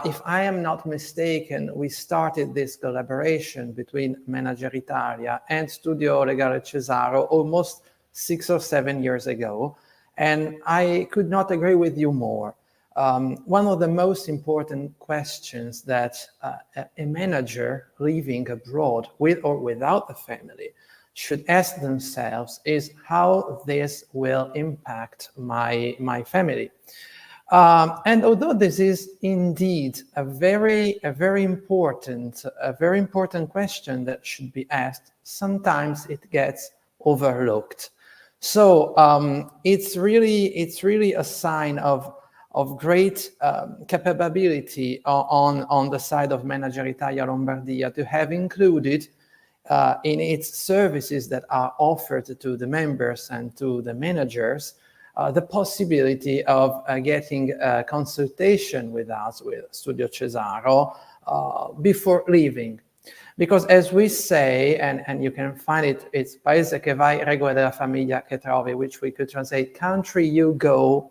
If I am not mistaken, we started this collaboration between Manager Italia and Studio Legale Cesaro almost 6 or 7 years ago. And I could not agree with you more. One of the most important questions that a manager living abroad with or without the family should ask themselves is how this will impact my family. And although this is indeed a very important question that should be asked, sometimes it gets overlooked. So it's really a sign of great capability on the side of Manager Italia Lombardia to have included in its services that are offered to the members and to the managers the possibility of getting a consultation with us, with Studio Cesaro, before leaving. Because as we say, and you can find it, it's Paese che vai, regole della famiglia che trovi, which we could translate, country you go,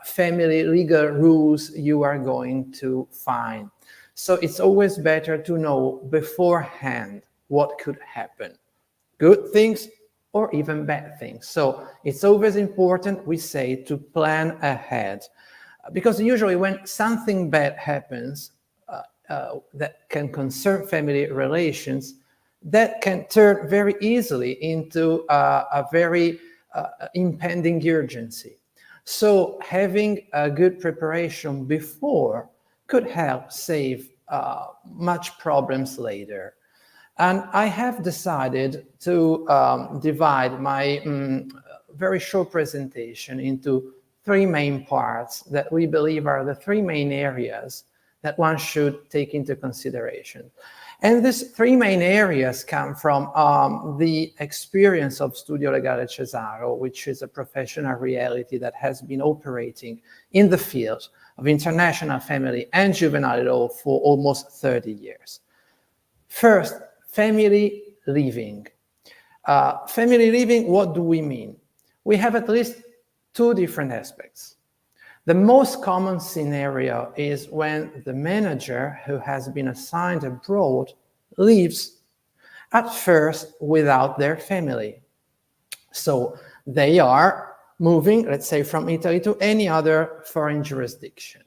family legal rules you are going to find. So it's always better to know beforehand what could happen, good things or even bad things. So it's always important, we say, to plan ahead, because usually when something bad happens that can concern family relations, that can turn very easily into a very impending urgency. So having a good preparation before could help save much problems later. And I have decided to divide my very short presentation into 3 main parts that we believe are the 3 main areas that one should take into consideration. And these 3 main areas come from the experience of Studio Legale Cesaro, which is a professional reality that has been operating in the field of international family and juvenile law for almost 30 years. First, family living. Family living, what do we mean? We have at least 2 different aspects. The most common scenario is when the manager who has been assigned abroad leaves at first without their family. So they are moving, let's say, from Italy to any other foreign jurisdiction.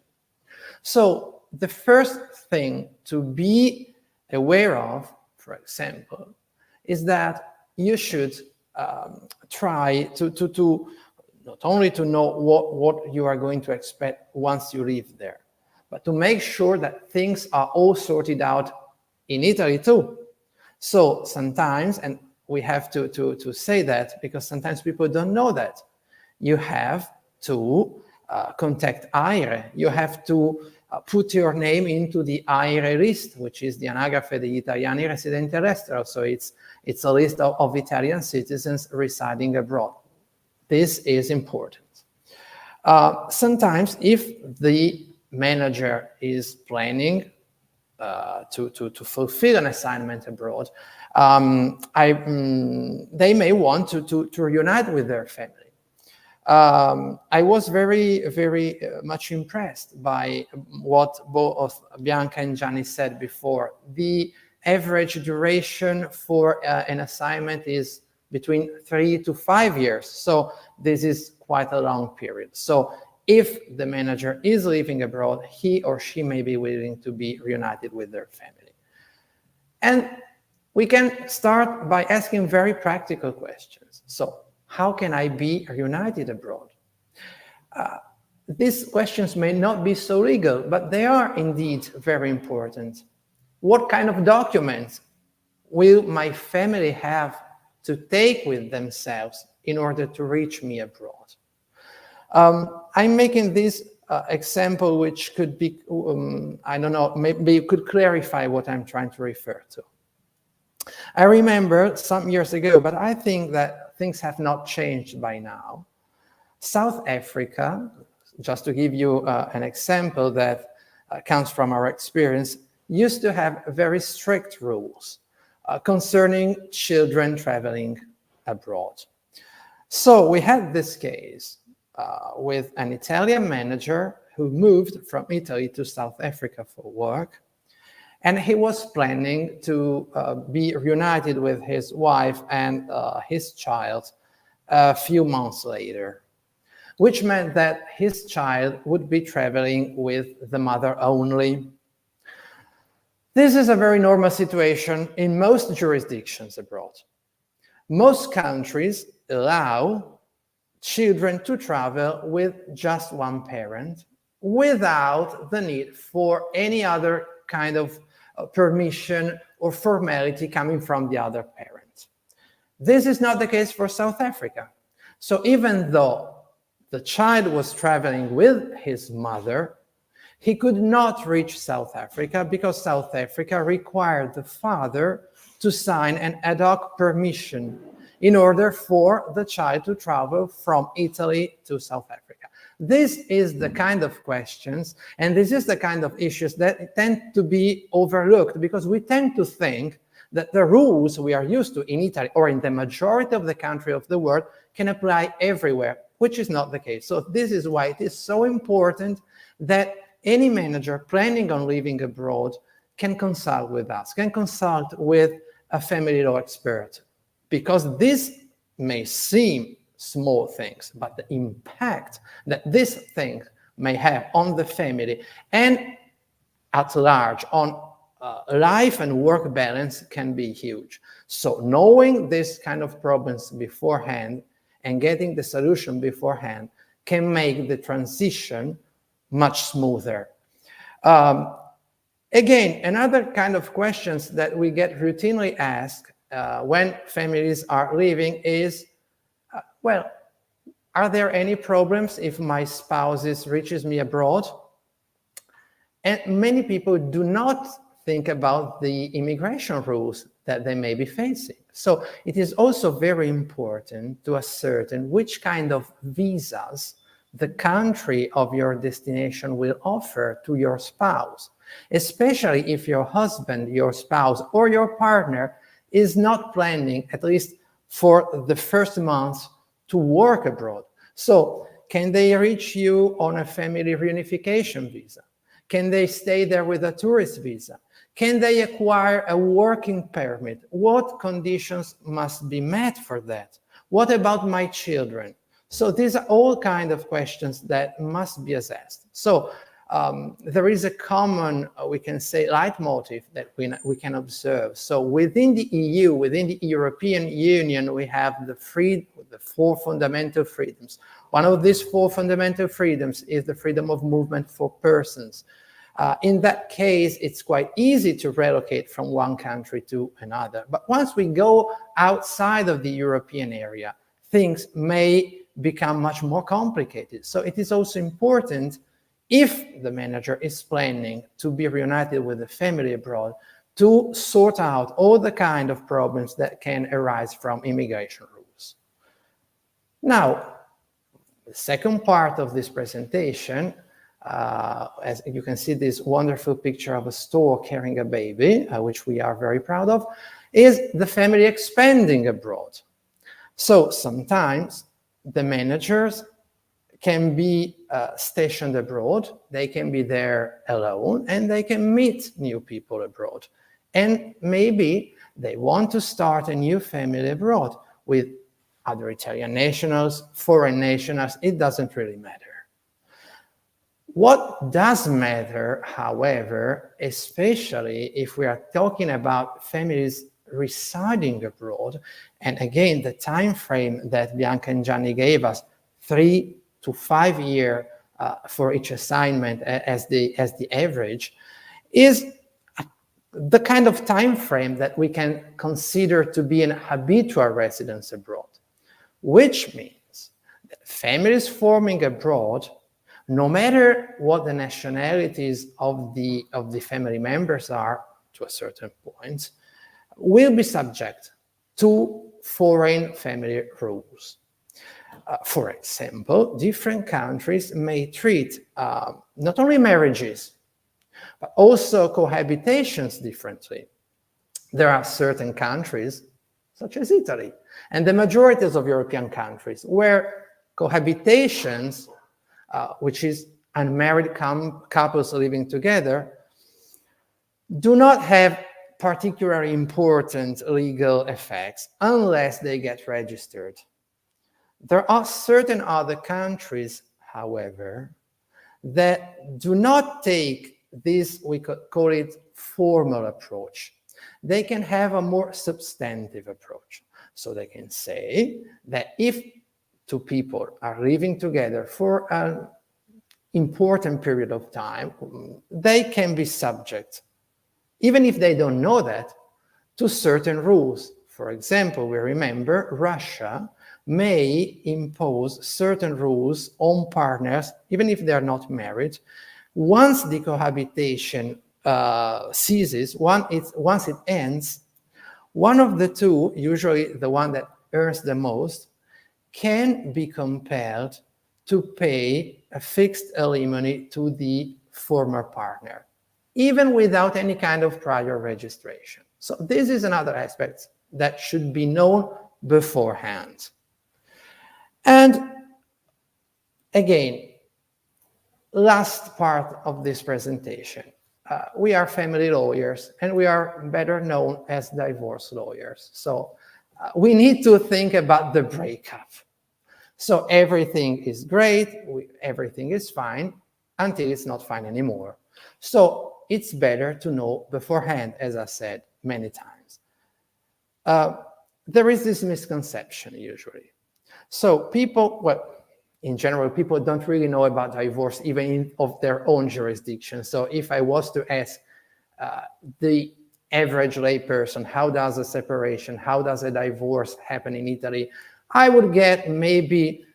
So the first thing to be aware of, for example, is that you should try to not only to know what you are going to expect once you leave there, but to make sure that things are all sorted out in Italy too. So sometimes, and we have to say that because sometimes people don't know that, you have to contact AIRE. You have to put your name into the AIRE list, which is the Anagrafe degli Italiani Residenti all'Estero. So it's a list of Italian citizens residing abroad. This is important. Sometimes if the manager is planning to fulfill an assignment abroad, they may want to reunite with their family. I was very much impressed by what both Bianca and Gianni said before. The average duration for an assignment is between 3 to 5 years. So this is quite a long period. So if the manager is living abroad, he or she may be willing to be reunited with their family. And we can start by asking very practical questions. So how can I be reunited abroad? These questions may not be so legal, but they are indeed very important. What kind of documents will my family have to take with themselves in order to reach me abroad? I'm making this example which could be, I don't know, maybe you could clarify what I'm trying to refer to. I remember some years ago, but I think that things have not changed by now. South Africa, just to give you an example that comes from our experience, used to have very strict rules concerning children traveling abroad. So we had this case with an Italian manager who moved from Italy to South Africa for work. And he was planning to be reunited with his wife and his child a few months later, which meant that his child would be traveling with the mother only. This is a very normal situation in most jurisdictions abroad. Most countries allow children to travel with just one parent without the need for any other kind of permission or formality coming from the other parent. This is not the case for South Africa. So even though the child was traveling with his mother, he could not reach South Africa because South Africa required the father to sign an ad hoc permission in order for the child to travel from Italy to South Africa. This is the kind of questions, and this is the kind of issues that tend to be overlooked because we tend to think that the rules we are used to in Italy or in the majority of the country of the world can apply everywhere, which is not the case. So this is why it is so important that any manager planning on living abroad can consult with us, can consult with a family law expert, because this may seem small things, but the impact that this thing may have on the family and at large on life and work balance can be huge. So knowing this kind of problems beforehand and getting the solution beforehand can make the transition much smoother. Again, another kind of questions that we get routinely asked when families are leaving is, well, are there any problems if my spouse reaches me abroad? And many people do not think about the immigration rules that they may be facing. So it is also very important to ascertain which kind of visas the country of your destination will offer to your spouse, especially if your husband, your spouse, or your partner is not planning, at least for the first months, to work abroad. So can they reach you on a family reunification visa? Can they stay there with a tourist visa? Can they acquire a working permit? What conditions must be met for that? What about my children? So these are all kind of questions that must be assessed. So there is a common, we can say, leitmotif that we can observe. So within the EU, within the European Union, we have the four fundamental freedoms. One of these four fundamental freedoms is the freedom of movement for persons. In that case, it's quite easy to relocate from one country to another. But once we go outside of the European area, things may become much more complicated. So it is also important, if the manager is planning to be reunited with the family abroad, to sort out all the kind of problems that can arise from immigration rules. Now, the second part of this presentation, as you can see this wonderful picture of a store carrying a baby, which we are very proud of, is the family expanding abroad. So sometimes the managers can be stationed abroad, they can be there alone, and they can meet new people abroad. And maybe they want to start a new family abroad with other Italian nationals, foreign nationals, it doesn't really matter. What does matter, however, especially if we are talking about families residing abroad, and again, the time frame that Bianca and Gianni gave us, 3 to 5 years for each assignment as the average, is the kind of time frame that we can consider to be an habitual residence abroad, which means that families forming abroad, no matter what the nationalities of the family members are to a certain point, will be subject to foreign family rules. For example, different countries may treat not only marriages, but also cohabitations differently. There are certain countries, such as Italy, and the majority of European countries, where cohabitations, which is unmarried couples living together, do not have particularly important legal effects unless they get registered. There are certain other countries, however, that do not take this, we could call it, formal approach. They can have a more substantive approach. So they can say that if two people are living together for an important period of time, they can be subject, even if they don't know that, to certain rules. For example, we remember Russia may impose certain rules on partners, even if they are not married, once the cohabitation ceases, once it ends, one of the two, usually the one that earns the most, can be compelled to pay a fixed alimony to the former partner, even without any kind of prior registration. So this is another aspect that should be known beforehand. And again, last part of this presentation. We are family lawyers, and we are better known as divorce lawyers. So we need to think about the breakup. So everything is great, everything is fine, until it's not fine anymore. So it's better to know beforehand, as I said many times. There is this misconception usually. So people, well, in general, people don't really know about divorce even of their own jurisdiction. So if I was to ask the average layperson, how does a separation, how does a divorce happen in Italy, I would get maybe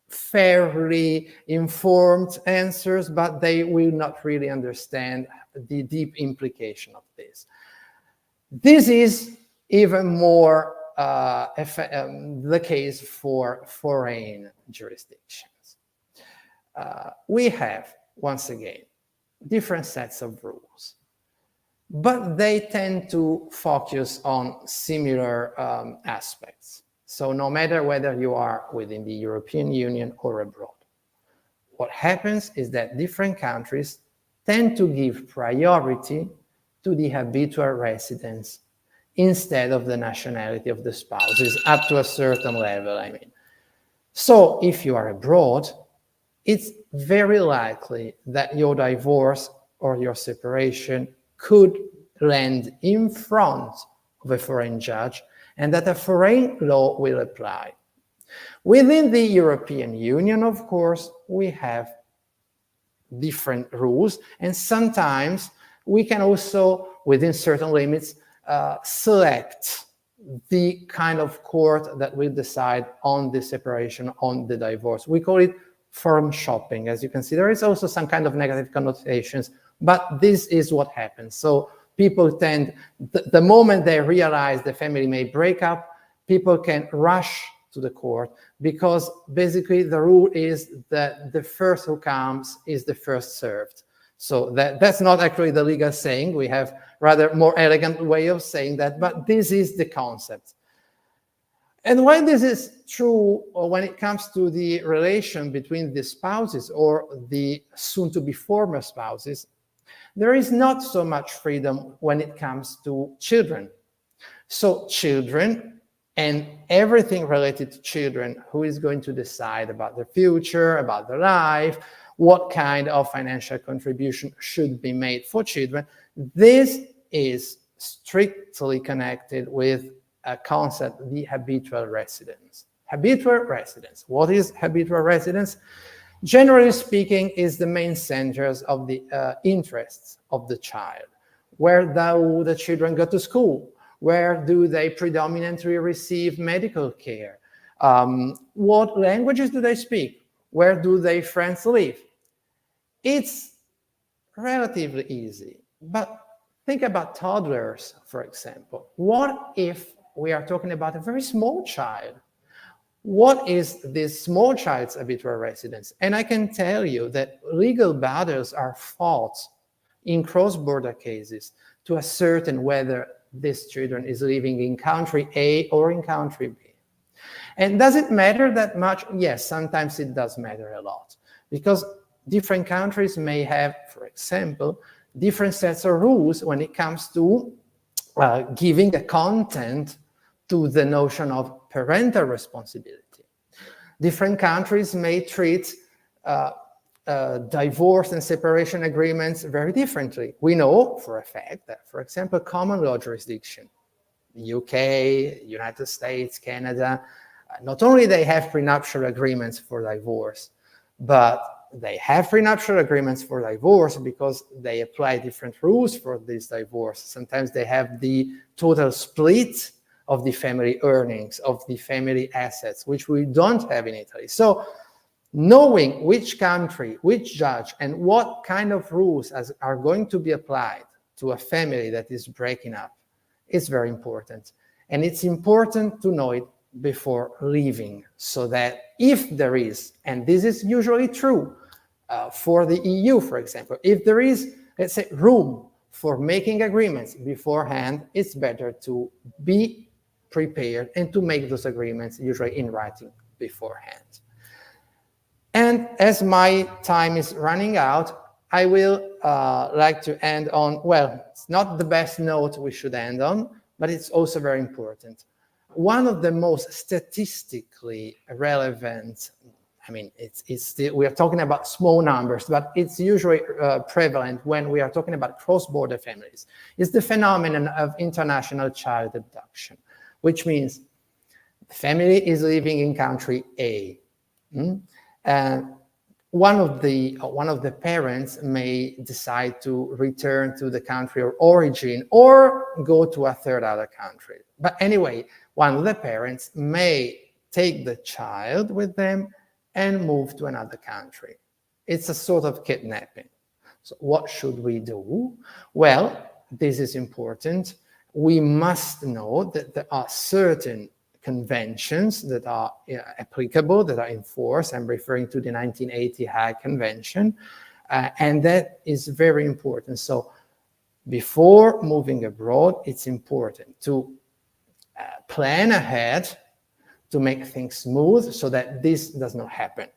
fairly informed answers, but they will not really understand the deep implication of this. This is even more the case for foreign jurisdictions. We have, once again, different sets of rules, but they tend to focus on similar aspects. So no matter whether you are within the European Union or abroad, what happens is that different countries tend to give priority to the habitual residence instead of the nationality of the spouses, up to a certain level, I mean. So if you are abroad, it's very likely that your divorce or your separation could land in front of a foreign judge and that a foreign law will apply. Within the European Union, of course, we have different rules, and sometimes we can also, within certain limits, select the kind of court that will decide on the separation, on the divorce. We call it forum shopping. As you can see, there is also some kind of negative connotations, but this is what happens. So people tend, the moment they realize the family may break up, people can rush to the court because basically the rule is that the first who comes is the first served. So that's not actually the legal saying. We have rather more elegant way of saying that, but this is the concept. And when this is true, or when it comes to the relation between the spouses or the soon-to-be former spouses, there is not so much freedom when it comes to children. So children and everything related to children, who is going to decide about their future, about their life, what kind of financial contribution should be made for children, this is strictly connected with a concept, the habitual residence. Habitual residence. What is habitual residence? Generally speaking, is the main centers of the interests of the child. Where do the children go to school? Where do they predominantly receive medical care? What languages do they speak? Where do their friends live? It's relatively easy, but think about toddlers, for example. What if we are talking about a very small child? what is this small child's habitual residence? And I can tell you that legal battles are fought in cross-border cases to ascertain whether this children is living in country A or in country B. And does it matter that much? Yes, sometimes it does matter a lot, because different countries may have, for example, different sets of rules when it comes to giving a content to the notion of parental responsibility. Different countries may treat divorce and separation agreements very differently. We know for a fact that, for example, common law jurisdiction, the UK, United States, Canada, not only they have prenuptial agreements for divorce, but they have prenuptial agreements for divorce because they apply different rules for this divorce. Sometimes they have the total split of the family earnings, of the family assets, which we don't have in Italy. So knowing which country, which judge, and what kind of rules are going to be applied to a family that is breaking up is very important. And it's important to know it before leaving, so that if there is, and this is usually true for the EU, for example, if there is, let's say, room for making agreements beforehand, it's better to be prepared and to make those agreements usually in writing beforehand. And as my time is running out, I will like to end on, well, it's not the best note we should end on, but it's also very important. One of the most statistically relevant, I mean, we are talking about small numbers, but it's usually prevalent when we are talking about cross-border families, is the phenomenon of international child abduction, which means the family is living in country A. And one of the parents may decide to return to the country of origin or go to a third other country. But anyway, one of the parents may take the child with them and move to another country. It's a sort of kidnapping. So what should we do? Well, this is important. We must know that there are certain conventions that are applicable, that are enforced. I'm referring to the 1980 Hague Convention, and that is very important. So before moving abroad, it's important to plan ahead to make things smooth so that this does not happen.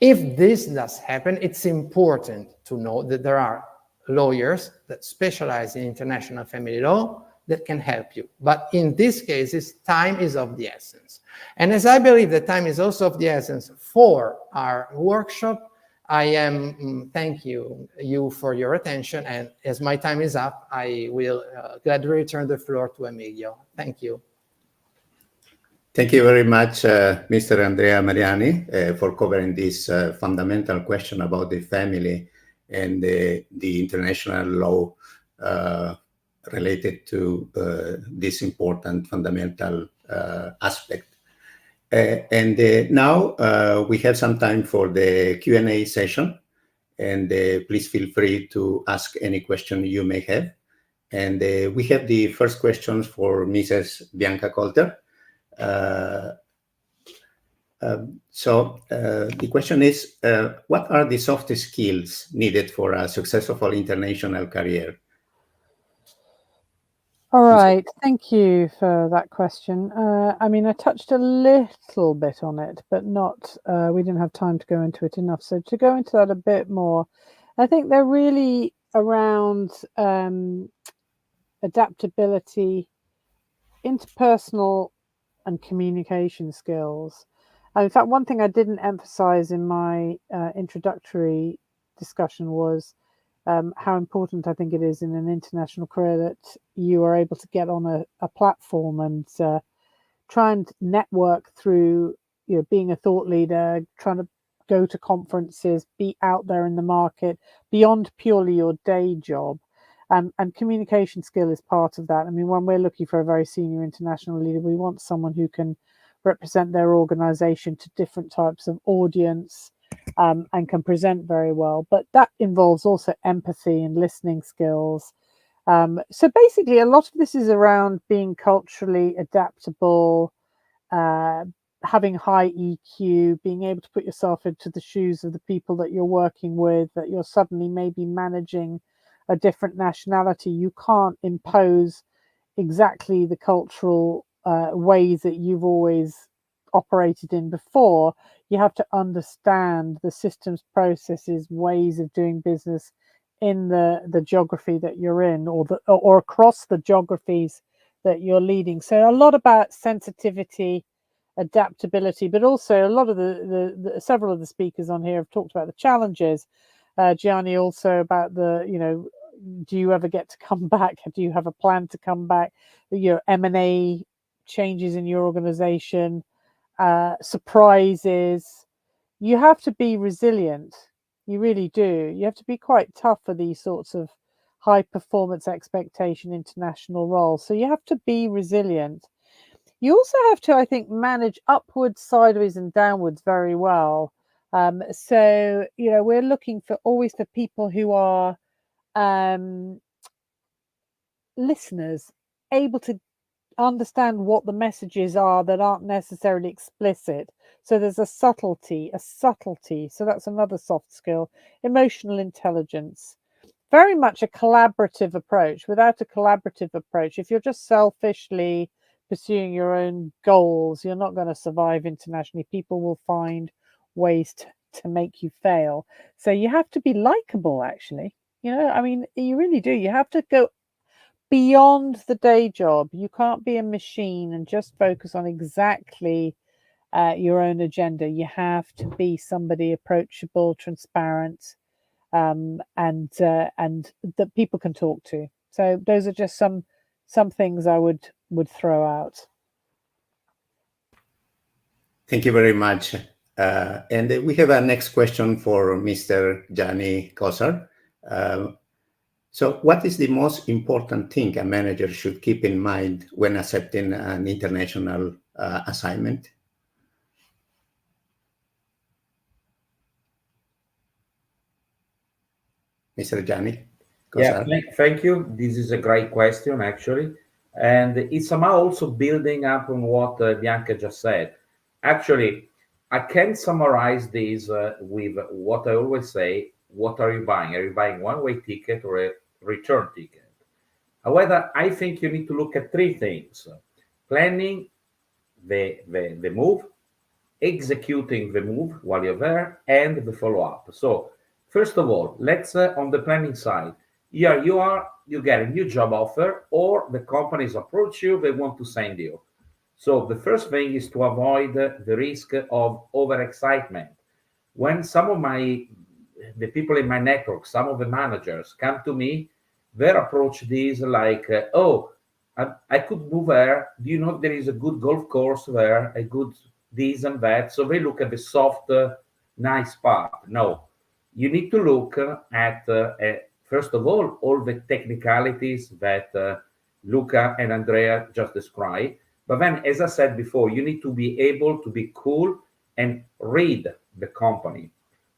If this does happen, it's important to know that there are lawyers that specialize in international family law that can help you. But in these cases, time is of the essence. And as I believe that time is also of the essence for our workshop, I am thank you for your attention. And as my time is up, I will gladly return the floor to Emilio. Thank you. Thank you very much, Mr. Andrea Mariani, for covering this fundamental question about the family and the international law related to this important fundamental aspect. Now we have some time for the Q&A session, and please feel free to ask any question you may have. And we have the first questions for Mrs. Bianca Colter. So the question is, what are the soft skills needed for a successful international career? All right, thank you for that question. I mean, I touched a little bit on it, but not, we didn't have time to go into it enough. So to go into that a bit more, I think they're really around adaptability, interpersonal and communication skills. And in fact, one thing I didn't emphasize in my introductory discussion was how important I think it is in an international career that you are able to get on a platform and try and network through, you know, being a thought leader, trying to go to conferences, be out there in the market beyond purely your day job. And communication skill is part of that. I mean, when we're looking for a very senior international leader, we want someone who can represent their organization to different types of audience, and can present very well. But that involves also empathy and listening skills. So basically, a lot of this is around being culturally adaptable, having high EQ, being able to put yourself into the shoes of the people that you're working with, that you're suddenly maybe managing a different nationality. You can't impose exactly the cultural ways that you've always operated in before. You have to understand the systems, processes, ways of doing business in the geography that you're in, or across the geographies that you're leading. So a lot about sensitivity, adaptability, but also a lot of the several of the speakers on here have talked about the challenges. Gianni also about do you ever get to come back? Do you have a plan to come back? Your M&A changes in your organization, surprises. You have to be resilient. You really do. You have to be quite tough for these sorts of high performance expectation international roles. So you have to be resilient. You also have to, I think, manage upwards, sideways, and downwards very well. So we're looking for always for people who are listeners, able to understand what the messages are that aren't necessarily explicit. So there's a subtlety. So that's another soft skill. Emotional intelligence. Very much a collaborative approach. Without a collaborative approach, if you're just selfishly pursuing your own goals, you're not going to survive internationally. People will find ways to make you fail. So you have to be likable, actually. You really do. You have to go beyond the day job. You can't be a machine and just focus on exactly your own agenda. You have to be somebody approachable, transparent, and that people can talk to. So those are just some things I would throw out. Thank you very much. And we have a next question for Mr. Gianni Kosar. So what is the most important thing a manager should keep in mind when accepting an international assignment? Mr. Gianni Kosar. Yeah, thank you. This is a great question, actually. And it's somehow also building up on what Bianca just said. Actually, I can summarize this with what I always say. What are you buying? Are you buying one-way ticket or a return ticket? However, I think you need to look at three things: planning the move, executing the move while you're there, and the follow-up. So first of all, let's on the planning side, here you get a new job offer, or the companies approach you, they want to send you. So the first thing is to avoid the risk of overexcitement. When some of the people in my network, some of the managers come to me, their approach is like, I could move there. Do you know there is a good golf course there, a good this and that? So they look at the soft, nice part. No, you need to look at, first of all the technicalities that Luca and Andrea just described. But then, as I said before, you need to be able to be cool and read the company.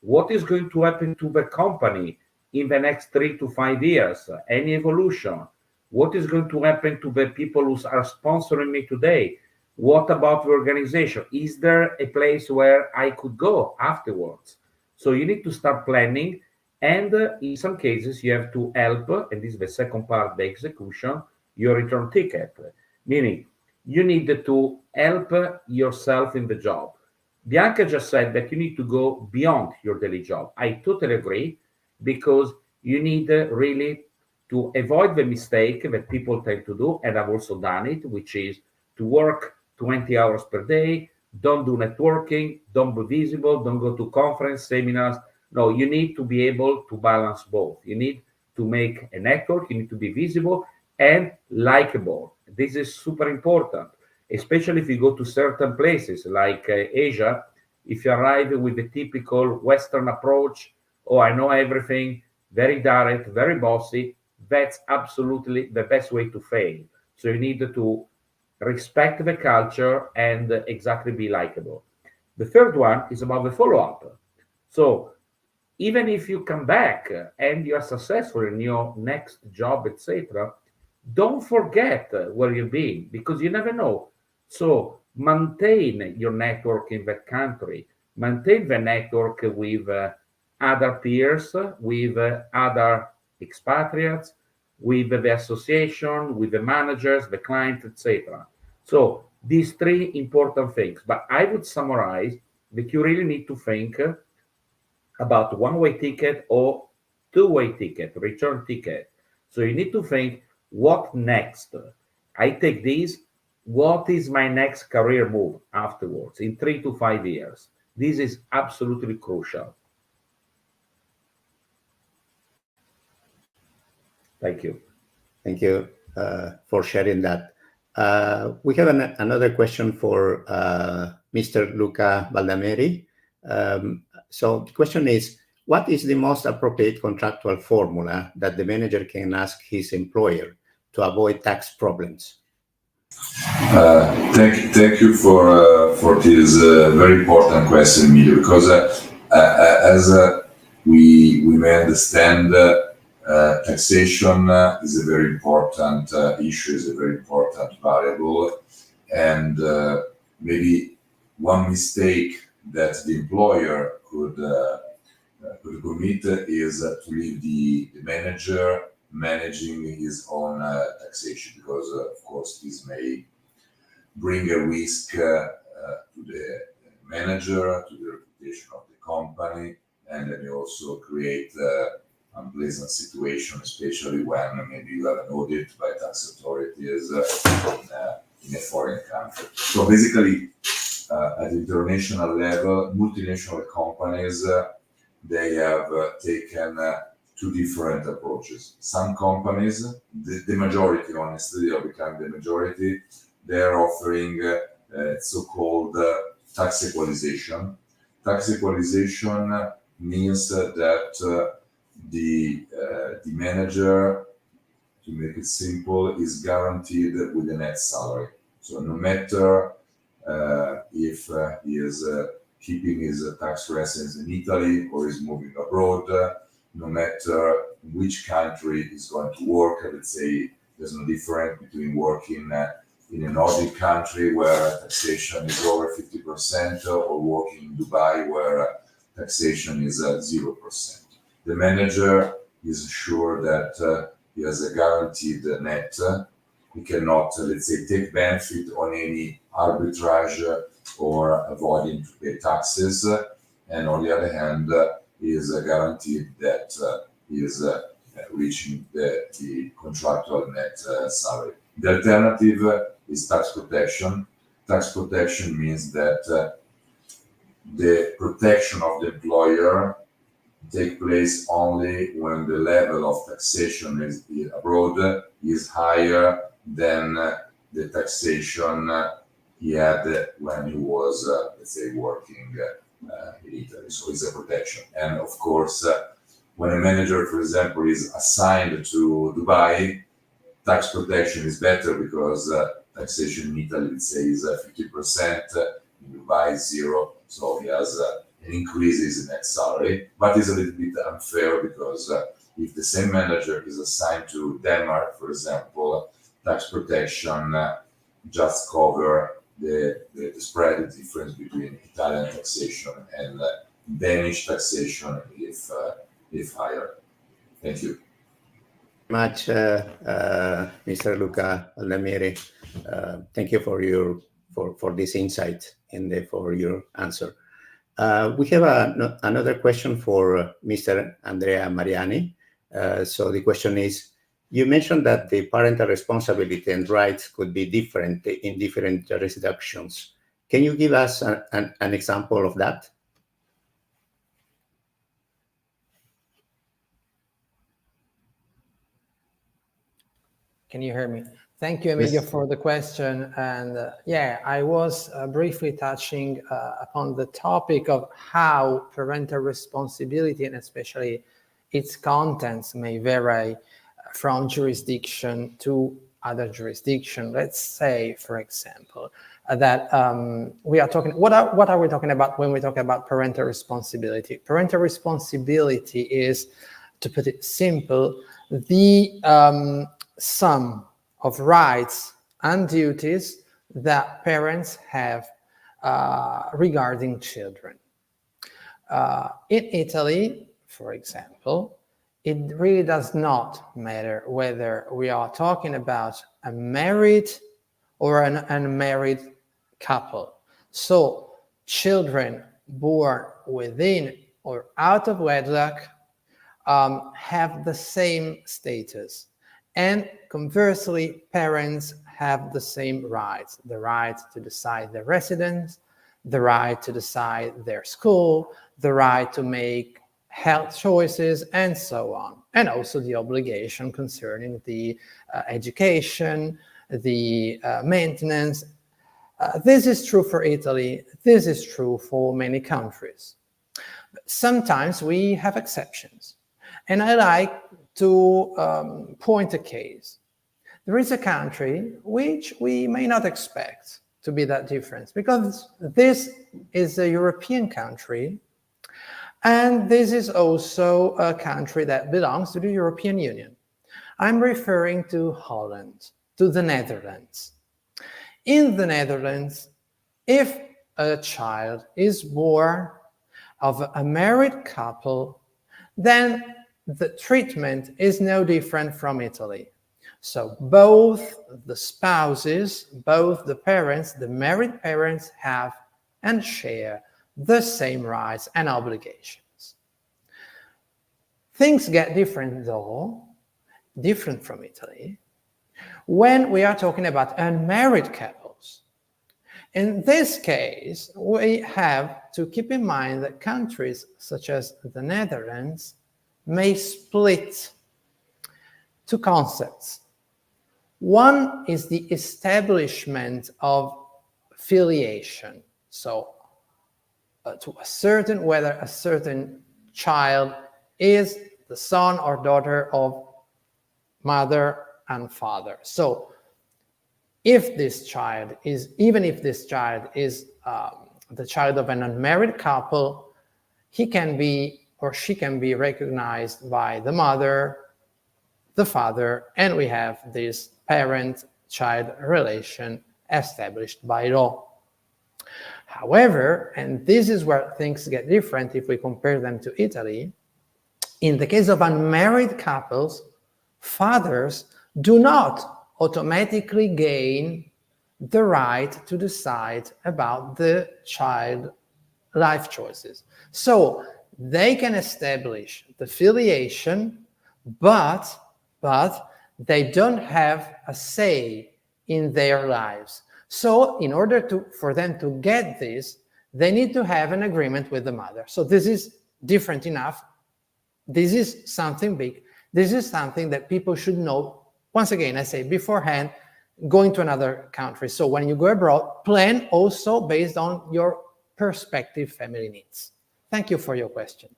What is going to happen to the company in the next 3 to 5 years? Any evolution? What is going to happen to the people who are sponsoring me today? What about the organization? Is there a place where I could go afterwards? So you need to start planning. And in some cases, you have to help, and this is the second part, the execution, your return ticket. Meaning, you need to help yourself in the job. Bianca just said that you need to go beyond your daily job. I totally agree, because you need really to avoid the mistake that people tend to do, and I've also done it, which is to work 20 hours per day, don't do networking, don't be visible, don't go to conference, seminars. No, you need to be able to balance both. You need to make a network, you need to be visible and likable. This is super important, especially if you go to certain places like Asia. If you arrive with the typical Western approach, oh, I know everything, very direct, very bossy, that's absolutely the best way to fail. So you need to respect the culture and exactly be likable. The third one is about the follow-up. So even if you come back and you are successful in your next job, etc., don't forget where you've been, because you never know. So maintain your network in that country, maintain the network with other peers, with other expatriates, with the association, with the managers, the client, etc. So these three important things. But I would summarize that you really need to think about one-way ticket or two-way ticket, return ticket. So you need to think, what next? I take this, what is my next career move afterwards in 3 to 5 years? This is absolutely crucial. Thank you. Thank you for sharing that. We have another question for Mr. Luca Baldameri. So the question is, what is the most appropriate contractual formula that the manager can ask his employer to avoid tax problems? Thank you for this very important question, Emilio, because as we may understand, taxation is a very important issue, is a very important variable, and maybe one mistake that the employer could commit is to leave the manager managing his own taxation, because of course this may bring a risk to the manager, to the reputation of the company, and then you also create unpleasant situation, especially when maybe you have an audit by tax authorities in a foreign country. So basically, at international level, multinational companies, they have taken two different approaches. Some companies, the majority, honestly, they are becoming the majority, they're offering so-called tax equalization. Tax equalization means that the manager, to make it simple, is guaranteed with a net salary. So no matter if he is keeping his tax residence in Italy or is moving abroad, no matter which country he's going to work, let's say there's no difference between working in a Nordic country where taxation is over 50% or working in Dubai where taxation is at 0%. The manager is sure that he has a guaranteed net. He cannot, let's say, take benefit on any arbitrage or avoiding to pay taxes. And on the other hand, he is guaranteed that he is reaching the contractual net salary. The alternative is tax protection. Tax protection means that the protection of the employer take place only when the level of taxation is abroad is higher than the taxation he had when he was, let's say, working in Italy. So it's a protection. And of course, when a manager, for example, is assigned to Dubai, tax protection is better because taxation in Italy, let's say, is 50%, in Dubai is 0. So he has an increase in his net salary, but it's a little bit unfair because if the same manager is assigned to Denmark, for example, tax protection just cover the spread, the difference between Italian taxation and Danish taxation if higher. Thank you. Much, Mr. Luca Baldameri. Thank you for this insight and for your answer. We have another question for Mr. Andrea Mariani. So the question is, you mentioned that the parental responsibility and rights could be different in different jurisdictions. Can you give us an example of that? Can you hear me? Thank you, Emilio, for the question. And yeah, I was briefly touching upon the topic of how parental responsibility and especially its contents may vary from jurisdiction to other jurisdiction. Let's say, for example, that we are talking, what are we talking about when we talk about parental responsibility? Parental responsibility is, to put it simple, the sum of rights and duties that parents have regarding children. In Italy, for example, it really does not matter whether we are talking about a married or an unmarried couple. So children born within or out of wedlock have the same status. And conversely, parents have the same rights, the right to decide their residence, the right to decide their school, the right to make health choices, and so on. And also the obligation concerning the education, the maintenance. This is true for Italy. This is true for many countries. But sometimes we have exceptions. And I like to point a case. There is a country which we may not expect to be that different, because this is a European country, and this is also a country that belongs to the European Union. I'm referring to Holland, to the Netherlands. In the Netherlands, if a child is born of a married couple, then the treatment is no different from Italy. So both the spouses, both the parents, the married parents have and share the same rights and obligations. Things get different though, different from Italy, when we are talking about unmarried couples. In this case, we have to keep in mind that countries such as the Netherlands may split two concepts. One is the establishment of filiation. So to ascertain whether a certain child is the son or daughter of mother and father. So if this child is, even if this child is the child of an unmarried couple, he can be or she can be recognized by the mother, the father, and we have this parent-child relation established by law. However, and this is where things get different if we compare them to Italy, in the case of unmarried couples, fathers do not automatically gain the right to decide about the child life choices. So they can establish the filiation, but they don't have a say in their lives. So in order for them to get this, they need to have an agreement with the mother. So this is different enough. This is something big. This is something that people should know. Once again, I say beforehand, going to another country. So when you go abroad, plan also based on your prospective family needs. Thank you for your question.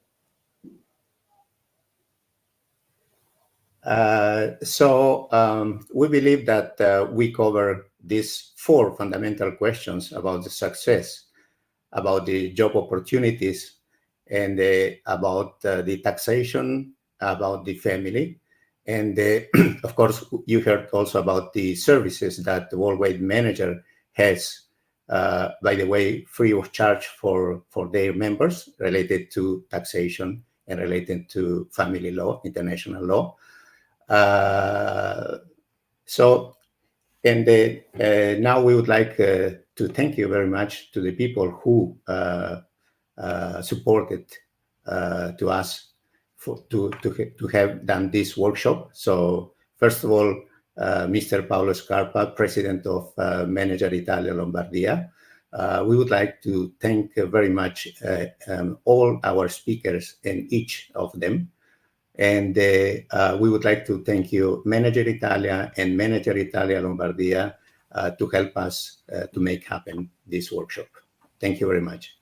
We believe that we cover these 4 fundamental questions about the success, about the job opportunities, and about the taxation, about the family. And of course, you heard also about the services that the Worldwide Manager has, by the way, free of charge for their members related to taxation and related to family law, international law. Now we would like to thank you very much to the people who supported to us to have done this workshop. So first of all, Mr. Paolo Scarpa, President of Manager Italia Lombardia. We would like to thank very much all our speakers and each of them. And we would like to thank you, Manager Italia and Manager Italia Lombardia, to help us to make happen this workshop. Thank you very much.